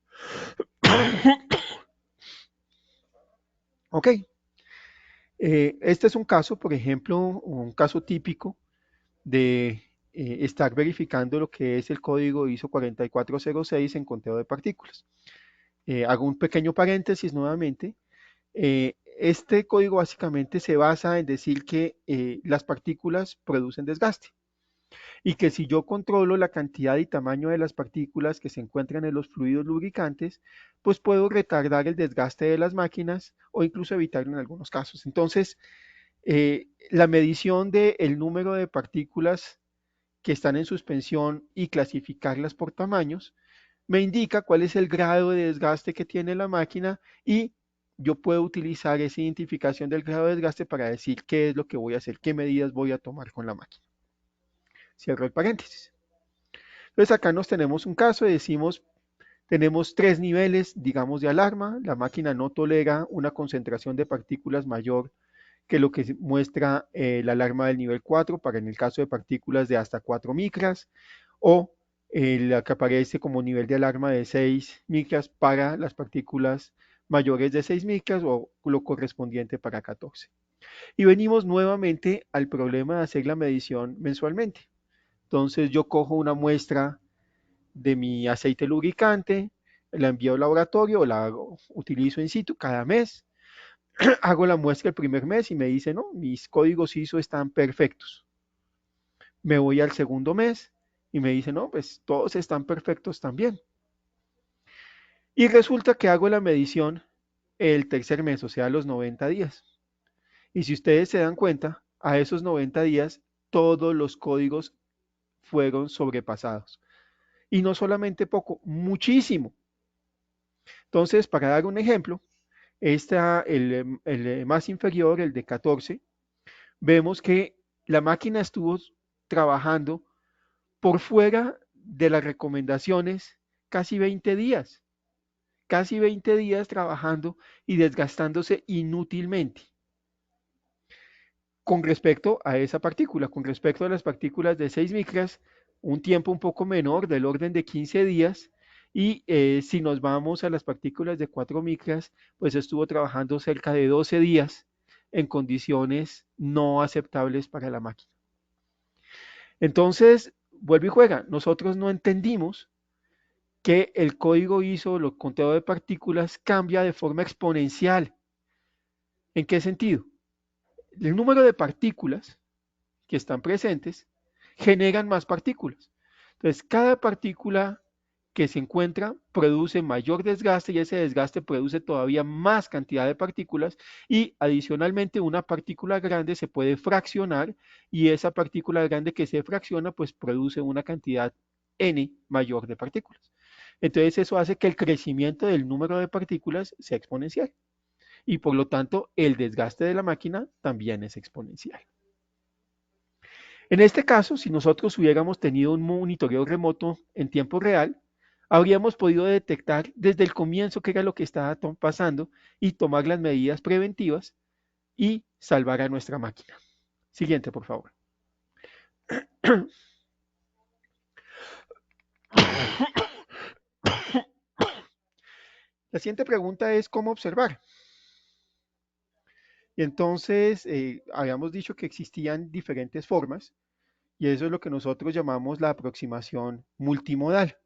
B: Ok, este es un caso, por ejemplo, un caso típico de estar verificando lo que es el código ISO 4406 en conteo de partículas. Hago un pequeño paréntesis nuevamente. Este código básicamente se basa en decir que las partículas producen desgaste y que si yo controlo la cantidad y tamaño de las partículas que se encuentran en los fluidos lubricantes, pues puedo retardar el desgaste de las máquinas o incluso evitarlo en algunos casos. Entonces, la medición del número de partículas que están en suspensión y clasificarlas por tamaños me indica cuál es el grado de desgaste que tiene la máquina y yo puedo utilizar esa identificación del grado de desgaste para decir qué es lo que voy a hacer, qué medidas voy a tomar con la máquina. Cierro el paréntesis. Entonces acá nos tenemos un caso y decimos, Tenemos tres niveles, digamos, de alarma. La máquina no tolera una concentración de partículas mayor que lo que muestra la alarma del nivel 4 para en el caso de partículas de hasta 4 micras, o la que aparece como nivel de alarma de 6 micras para las partículas mayores de 6 micras o lo correspondiente para 14. Y venimos nuevamente al problema de hacer la medición mensualmente. Entonces yo cojo una muestra de mi aceite lubricante, la envío al laboratorio, utilizo in situ cada mes, hago la muestra el primer mes y me dice, no, mis códigos ISO están perfectos. Me voy al segundo mes y me dice, no, pues todos están perfectos también. Y resulta que hago la medición el tercer mes, o sea, los 90 días. Y si ustedes se dan cuenta, a esos 90 días todos los códigos fueron sobrepasados. Y no solamente poco, muchísimo. Entonces, para dar un ejemplo, el más inferior, el de 14, vemos que la máquina estuvo trabajando por fuera de las recomendaciones casi 20 días trabajando y desgastándose inútilmente con respecto a esa partícula, con respecto a las partículas de 6 micras, un tiempo un poco menor, del orden de 15 días, y si nos vamos a las partículas de 4 micras, pues estuvo trabajando cerca de 12 días en condiciones no aceptables para la máquina. Entonces, vuelve y juega, nosotros no entendimos que el código ISO, el conteo de partículas, cambia de forma exponencial. ¿En qué sentido? El número de partículas que están presentes generan más partículas. Entonces, cada partícula que se encuentra produce mayor desgaste y ese desgaste produce todavía más cantidad de partículas y adicionalmente una partícula grande se puede fraccionar y esa partícula grande que se fracciona pues produce una cantidad n mayor de partículas. Entonces eso hace que el crecimiento del número de partículas sea exponencial y por lo tanto el desgaste de la máquina también es exponencial. En este caso, si nosotros hubiéramos tenido un monitoreo remoto en tiempo real, habríamos podido detectar desde el comienzo qué era lo que estaba pasando y tomar las medidas preventivas y salvar a nuestra máquina. Siguiente, por favor. La siguiente pregunta es cómo observar. Y entonces, habíamos dicho que existían diferentes formas y eso es lo que nosotros llamamos la aproximación multimodal.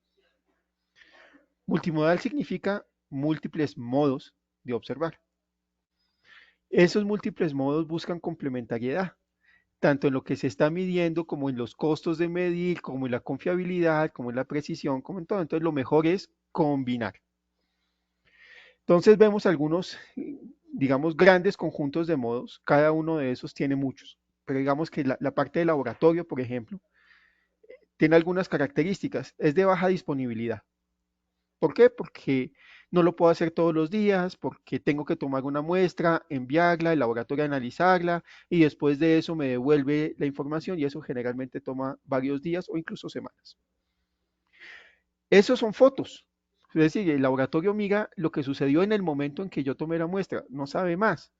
B: Multimodal significa múltiples modos de observar. Esos múltiples modos buscan complementariedad, tanto en lo que se está midiendo como en los costos de medir, como en la confiabilidad, como en la precisión, como en todo. Entonces lo mejor es combinar. Entonces vemos algunos, digamos, grandes conjuntos de modos. Cada uno de esos tiene muchos. Pero digamos que la parte de laboratorio, por ejemplo, tiene algunas características. Es de baja disponibilidad. ¿Por qué? Porque no lo puedo hacer todos los días, porque tengo que tomar una muestra, enviarla, el laboratorio analizarla y después de eso me devuelve la información y eso generalmente toma varios días o incluso semanas. Esos son fotos. Es decir, el laboratorio mira lo que sucedió en el momento en que yo tomé la muestra, no sabe más.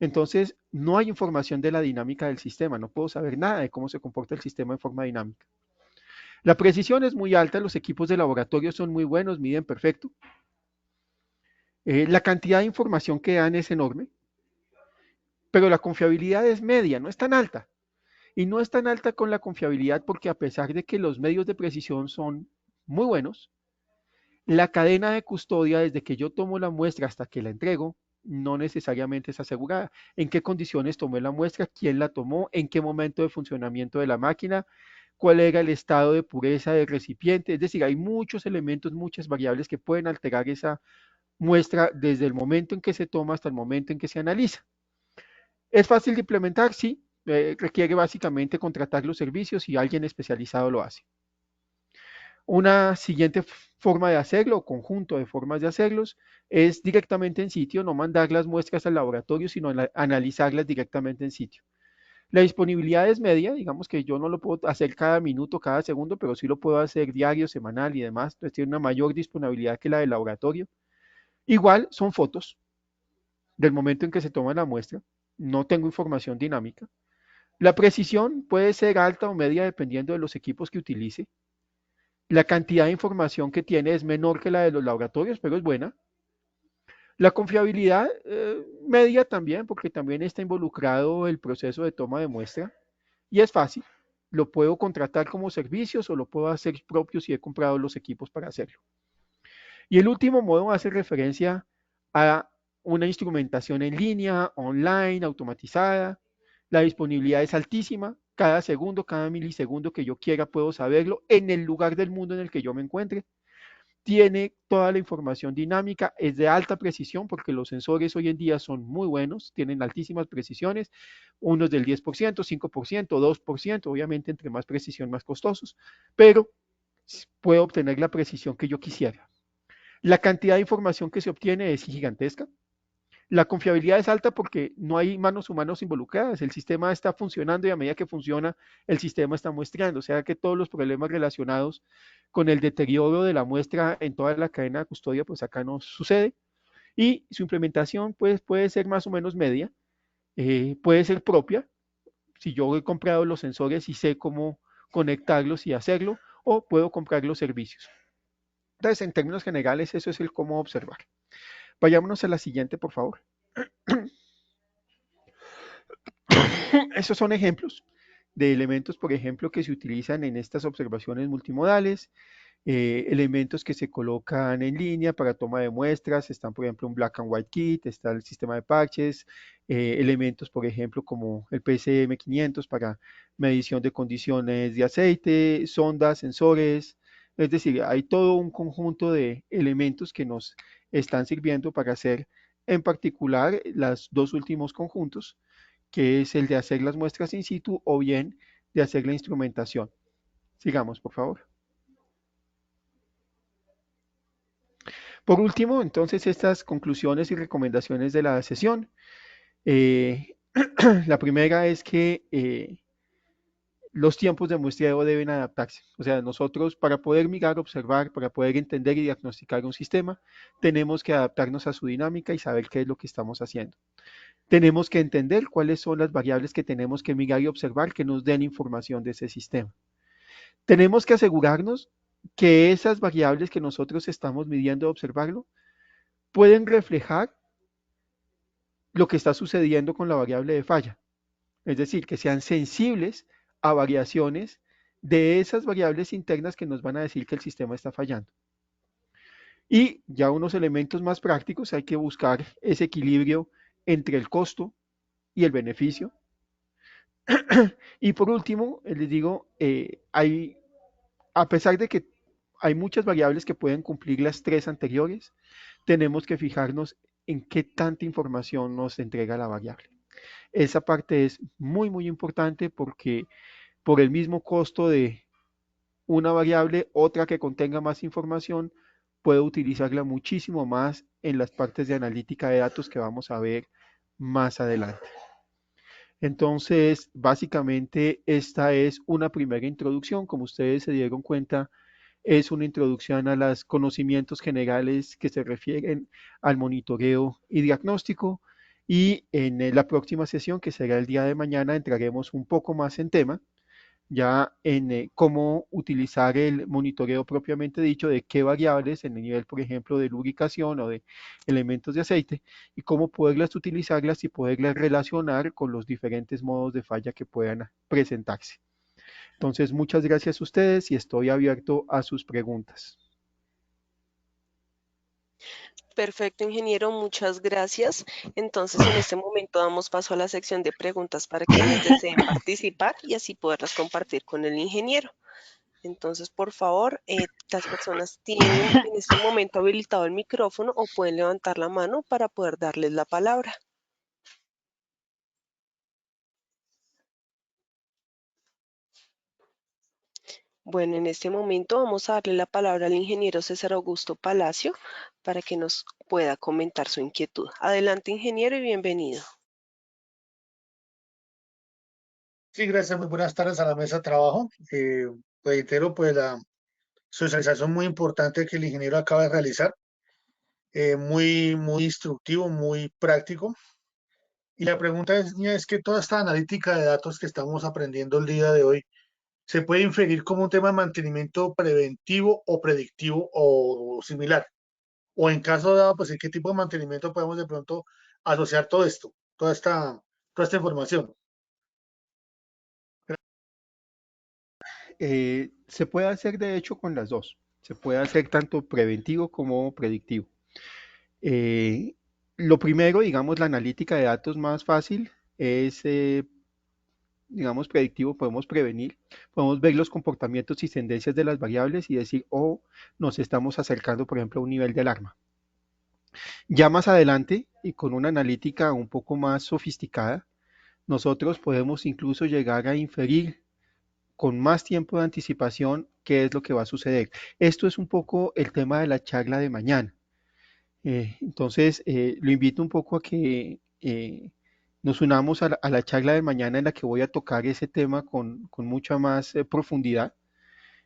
B: Entonces, no hay información de la dinámica del sistema, no puedo saber nada de cómo se comporta el sistema en forma dinámica. La precisión es muy alta, los equipos de laboratorio son muy buenos, miden perfecto. La cantidad de información que dan es enorme, pero la confiabilidad es media, no es tan alta. Y no es tan alta con la confiabilidad porque a pesar de que los medios de precisión son muy buenos, la cadena de custodia desde que yo tomo la muestra hasta que la entrego no necesariamente es asegurada. ¿En qué condiciones tomé la muestra? ¿Quién la tomó? ¿En qué momento de funcionamiento de la máquina? ¿Cuál era el estado de pureza del recipiente? Es decir, hay muchos elementos, muchas variables que pueden alterar esa muestra desde el momento en que se toma hasta el momento en que se analiza. ¿Es fácil de implementar? Sí, requiere básicamente contratar los servicios y alguien especializado lo hace. Una siguiente forma de hacerlo, o conjunto de formas de hacerlos, es directamente en sitio, no mandar las muestras al laboratorio, sino analizarlas directamente en sitio. La disponibilidad es media, digamos que yo no lo puedo hacer cada minuto, cada segundo, pero sí lo puedo hacer diario, semanal y demás, entonces tiene una mayor disponibilidad que la del laboratorio. Igual son fotos del momento en que se toma la muestra, no tengo información dinámica. La precisión puede ser alta o media dependiendo de los equipos que utilice. La cantidad de información que tiene es menor que la de los laboratorios, pero es buena. La confiabilidad media también, porque también está involucrado el proceso de toma de muestra y es fácil. Lo puedo contratar como servicios o lo puedo hacer propio si he comprado los equipos para hacerlo. Y el último modo hace referencia a una instrumentación en línea, online, automatizada. La disponibilidad es altísima. Cada segundo, cada milisegundo que yo quiera puedo saberlo en el lugar del mundo en el que yo me encuentre. Tiene toda la información dinámica, es de alta precisión porque los sensores hoy en día son muy buenos, tienen altísimas precisiones, unos del 10%, 5%, 2%, obviamente entre más precisión más costosos, pero puedo obtener la precisión que yo quisiera. La cantidad de información que se obtiene es gigantesca. La confiabilidad es alta porque no hay manos humanas involucradas. El sistema está funcionando y a medida que funciona, el sistema está muestreando. O sea que todos los problemas relacionados con el deterioro de la muestra en toda la cadena de custodia, pues acá no sucede. Y su implementación pues, puede ser más o menos media, puede ser propia. Si yo he comprado los sensores y sé cómo conectarlos y hacerlo, o puedo comprar los servicios. Entonces, en términos generales, eso es el cómo observar. Vayámonos a la siguiente, por favor. Esos son ejemplos de elementos, por ejemplo, que se utilizan en estas observaciones multimodales, elementos que se colocan en línea para toma de muestras, están, por ejemplo, un Black and White Kit, está el sistema de parches, elementos, por ejemplo, como el PCM500 para medición de condiciones de aceite, sondas, sensores, es decir, hay todo un conjunto de elementos que nos están sirviendo para hacer, en particular, los dos últimos conjuntos, que es el de hacer las muestras in situ o bien de hacer la instrumentación. Sigamos, por favor. Por último, entonces, estas conclusiones y recomendaciones de la sesión. Eh, la primera es que los tiempos de muestreo deben adaptarse. O sea, nosotros para poder mirar, observar, para poder entender y diagnosticar un sistema, tenemos que adaptarnos a su dinámica y saber qué es lo que estamos haciendo. Tenemos que entender cuáles son las variables que tenemos que mirar y observar que nos den información de ese sistema. Tenemos que asegurarnos que esas variables que nosotros estamos midiendo o observarlo pueden reflejar lo que está sucediendo con la variable de falla. Es decir, que sean sensibles a variaciones de esas variables internas que nos van a decir que el sistema está fallando. Y ya unos elementos más prácticos, hay que buscar ese equilibrio entre el costo y el beneficio. Y por último, les digo, a pesar de que hay muchas variables que pueden cumplir las tres anteriores, tenemos que fijarnos en qué tanta información nos entrega la variable. Esa parte es muy, muy importante porque por el mismo costo de una variable, otra que contenga más información, puedo utilizarla muchísimo más en las partes de analítica de datos que vamos a ver más adelante. Entonces, básicamente, esta es una primera introducción. Como ustedes se dieron cuenta, es una introducción a los conocimientos generales que se refieren al monitoreo y diagnóstico. Y en la próxima sesión, que será el día de mañana, entraremos un poco más en tema, ya en cómo utilizar el monitoreo propiamente dicho, de qué variables en el nivel, por ejemplo, de lubricación o de elementos de aceite, y cómo poderlas utilizarlas y poderlas relacionar con los diferentes modos de falla que puedan presentarse. Entonces, muchas gracias a ustedes y estoy abierto a sus preguntas.
A: Perfecto, ingeniero, muchas gracias. Entonces, en este momento damos paso a la sección de preguntas para quienes deseen participar y así poderlas compartir con el ingeniero. Entonces, por favor, las personas tienen en este momento habilitado el micrófono o pueden levantar la mano para poder darles la palabra. Bueno, en este momento vamos a darle la palabra al ingeniero César Augusto Palacio para que nos pueda comentar su inquietud. Adelante, ingeniero, y bienvenido.
C: Sí, gracias. Muy buenas tardes a la mesa de trabajo. Reitero, pues la socialización muy importante que el ingeniero acaba de realizar, muy instructivo, muy práctico. Y la pregunta es que toda esta analítica de datos que estamos aprendiendo el día de hoy se puede inferir como un tema de mantenimiento preventivo o predictivo o similar. O en caso dado, pues en qué tipo de mantenimiento podemos de pronto asociar todo esto, toda esta información.
B: Se puede hacer de hecho con las dos. Se puede hacer tanto preventivo como predictivo. Eh, lo primero, digamos, la analítica de datos más fácil es, digamos, predictivo. Podemos prevenir, podemos ver los comportamientos y tendencias de las variables y decir, oh, nos estamos acercando, por ejemplo, a un nivel de alarma. Ya más adelante, y con una analítica un poco más sofisticada, nosotros podemos incluso llegar a inferir con más tiempo de anticipación qué es lo que va a suceder. Esto es un poco el tema de la charla de mañana. Entonces, lo invito un poco a que nos unamos a la charla de mañana en la que voy a tocar ese tema con mucha más profundidad.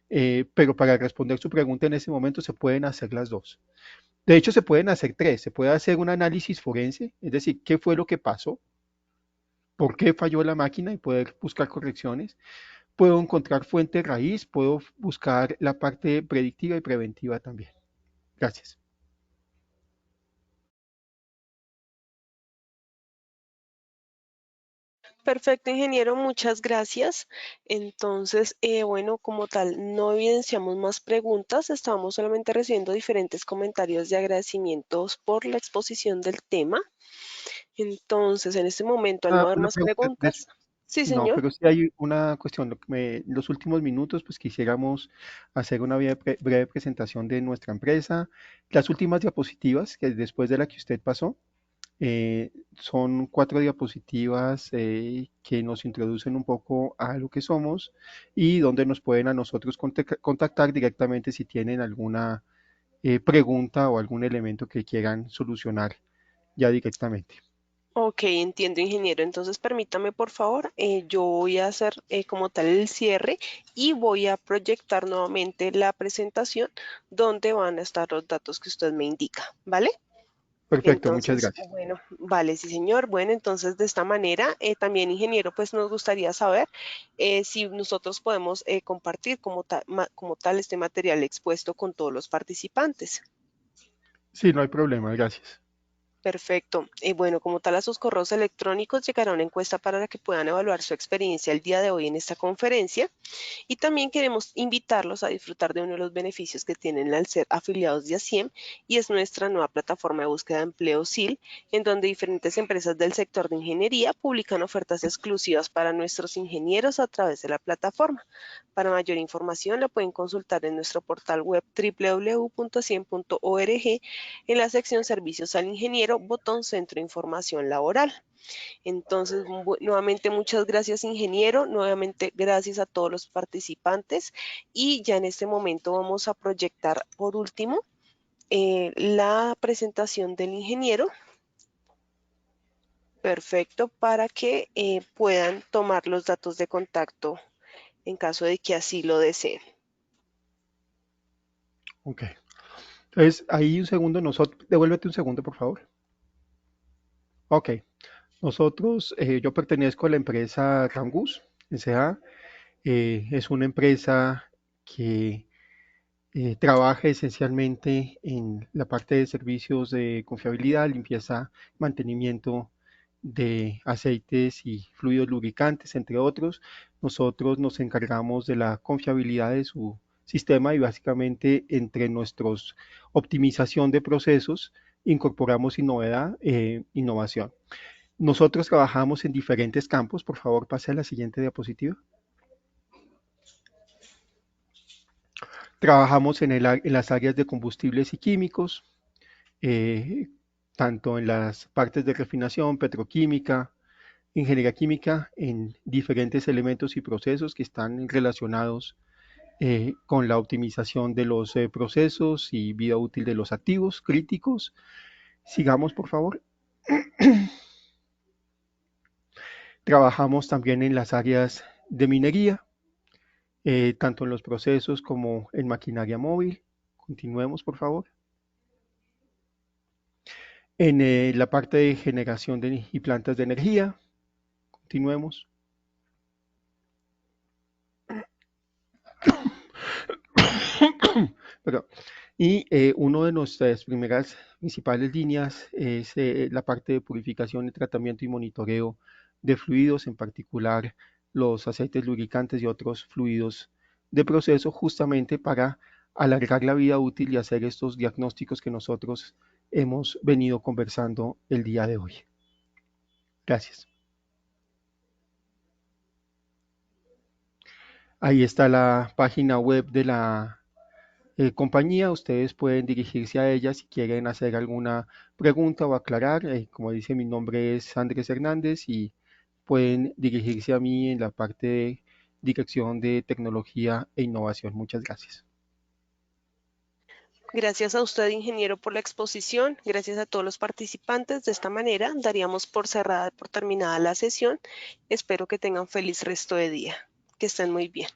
B: Pero para responder su pregunta en ese momento se pueden hacer las dos. De hecho, se pueden hacer tres. Se puede hacer un análisis forense, es decir, qué fue lo que pasó, por qué falló la máquina y poder buscar correcciones. Puedo encontrar fuente raíz, puedo buscar la parte predictiva y preventiva también. Gracias.
A: Perfecto, ingeniero, muchas gracias. Entonces, bueno, como tal, no evidenciamos más preguntas, estamos solamente recibiendo diferentes comentarios de agradecimientos por la exposición del tema. Entonces, en este momento, al no haber
B: Una
A: más
B: pregunta,
A: preguntas, sí,
B: no,
A: señor.
B: pero sí hay una cuestión. Los últimos minutos, pues quisiéramos hacer una breve presentación de nuestra empresa. Las últimas diapositivas, que después de la que usted pasó, son 4 diapositivas que nos introducen un poco a lo que somos y donde nos pueden a nosotros contactar directamente si tienen alguna pregunta o algún elemento que quieran solucionar ya directamente.
A: Ok, entiendo, ingeniero. Entonces, permítame, por favor, yo voy a hacer como tal el cierre y voy a proyectar nuevamente la presentación donde van a estar los datos que usted me indica, ¿vale?
B: Perfecto, muchas
A: Entonces,
B: gracias.
A: bueno, vale, sí, señor. Bueno, entonces de esta manera, también, ingeniero, pues nos gustaría saber si nosotros podemos compartir como tal este material expuesto con todos los participantes.
B: Sí, no hay problema, gracias.
A: Perfecto. Bueno, como tal, a sus correos electrónicos llegará una encuesta para la que puedan evaluar su experiencia el día de hoy en esta conferencia. Y también queremos invitarlos a disfrutar de uno de los beneficios que tienen al ser afiliados de ASIEM y es nuestra nueva plataforma de búsqueda de empleo SIL, en donde diferentes empresas del sector de ingeniería publican ofertas exclusivas para nuestros ingenieros a través de la plataforma. Para mayor información la pueden consultar en nuestro portal web www.asiem.org en la sección Servicios al Ingeniero, botón Centro de Información Laboral. Entonces, nuevamente muchas gracias, ingeniero, nuevamente gracias a todos los participantes y ya en este momento vamos a proyectar por último la presentación del ingeniero. Perfecto, para que puedan tomar los datos de contacto en caso de que así lo deseen.
B: Ok. Entonces, ahí un segundo, devuélvete un segundo, por favor. Ok. Nosotros, yo pertenezco a la empresa Rangus S.A. Es una empresa que trabaja esencialmente en la parte de servicios de confiabilidad, limpieza, mantenimiento de aceites y fluidos lubricantes, entre otros. Nosotros nos encargamos de la confiabilidad de su sistema y básicamente entre nuestros optimización de procesos incorporamos innovación. Nosotros trabajamos en diferentes campos. Por favor, pase a la siguiente diapositiva. Trabajamos en las áreas de combustibles y químicos, eh, tanto en las partes de refinación, petroquímica, ingeniería química, en diferentes elementos y procesos que están relacionados con la optimización de los procesos y vida útil de los activos críticos. Sigamos, por favor. Trabajamos también en las áreas de minería, tanto en los procesos como en maquinaria móvil. Continuemos, por favor. En la parte de generación y plantas de energía. Continuemos. Perdón. Y una de nuestras primeras principales líneas es la parte de purificación y tratamiento y monitoreo de fluidos, en particular los aceites lubricantes y otros fluidos de proceso, justamente para alargar la vida útil y hacer estos diagnósticos que nosotros hemos venido conversando el día de hoy. Gracias. Ahí está la página web de la compañía. Ustedes pueden dirigirse a ella si quieren hacer alguna pregunta o aclarar. Como dice, mi nombre es Andrés Hernández y pueden dirigirse a mí en la parte de dirección de tecnología e innovación. Muchas gracias.
A: Gracias a usted, ingeniero, por la exposición. Gracias a todos los participantes. De esta manera, daríamos por cerrada, por terminada la sesión. Espero que tengan feliz resto de día. Que estén muy bien.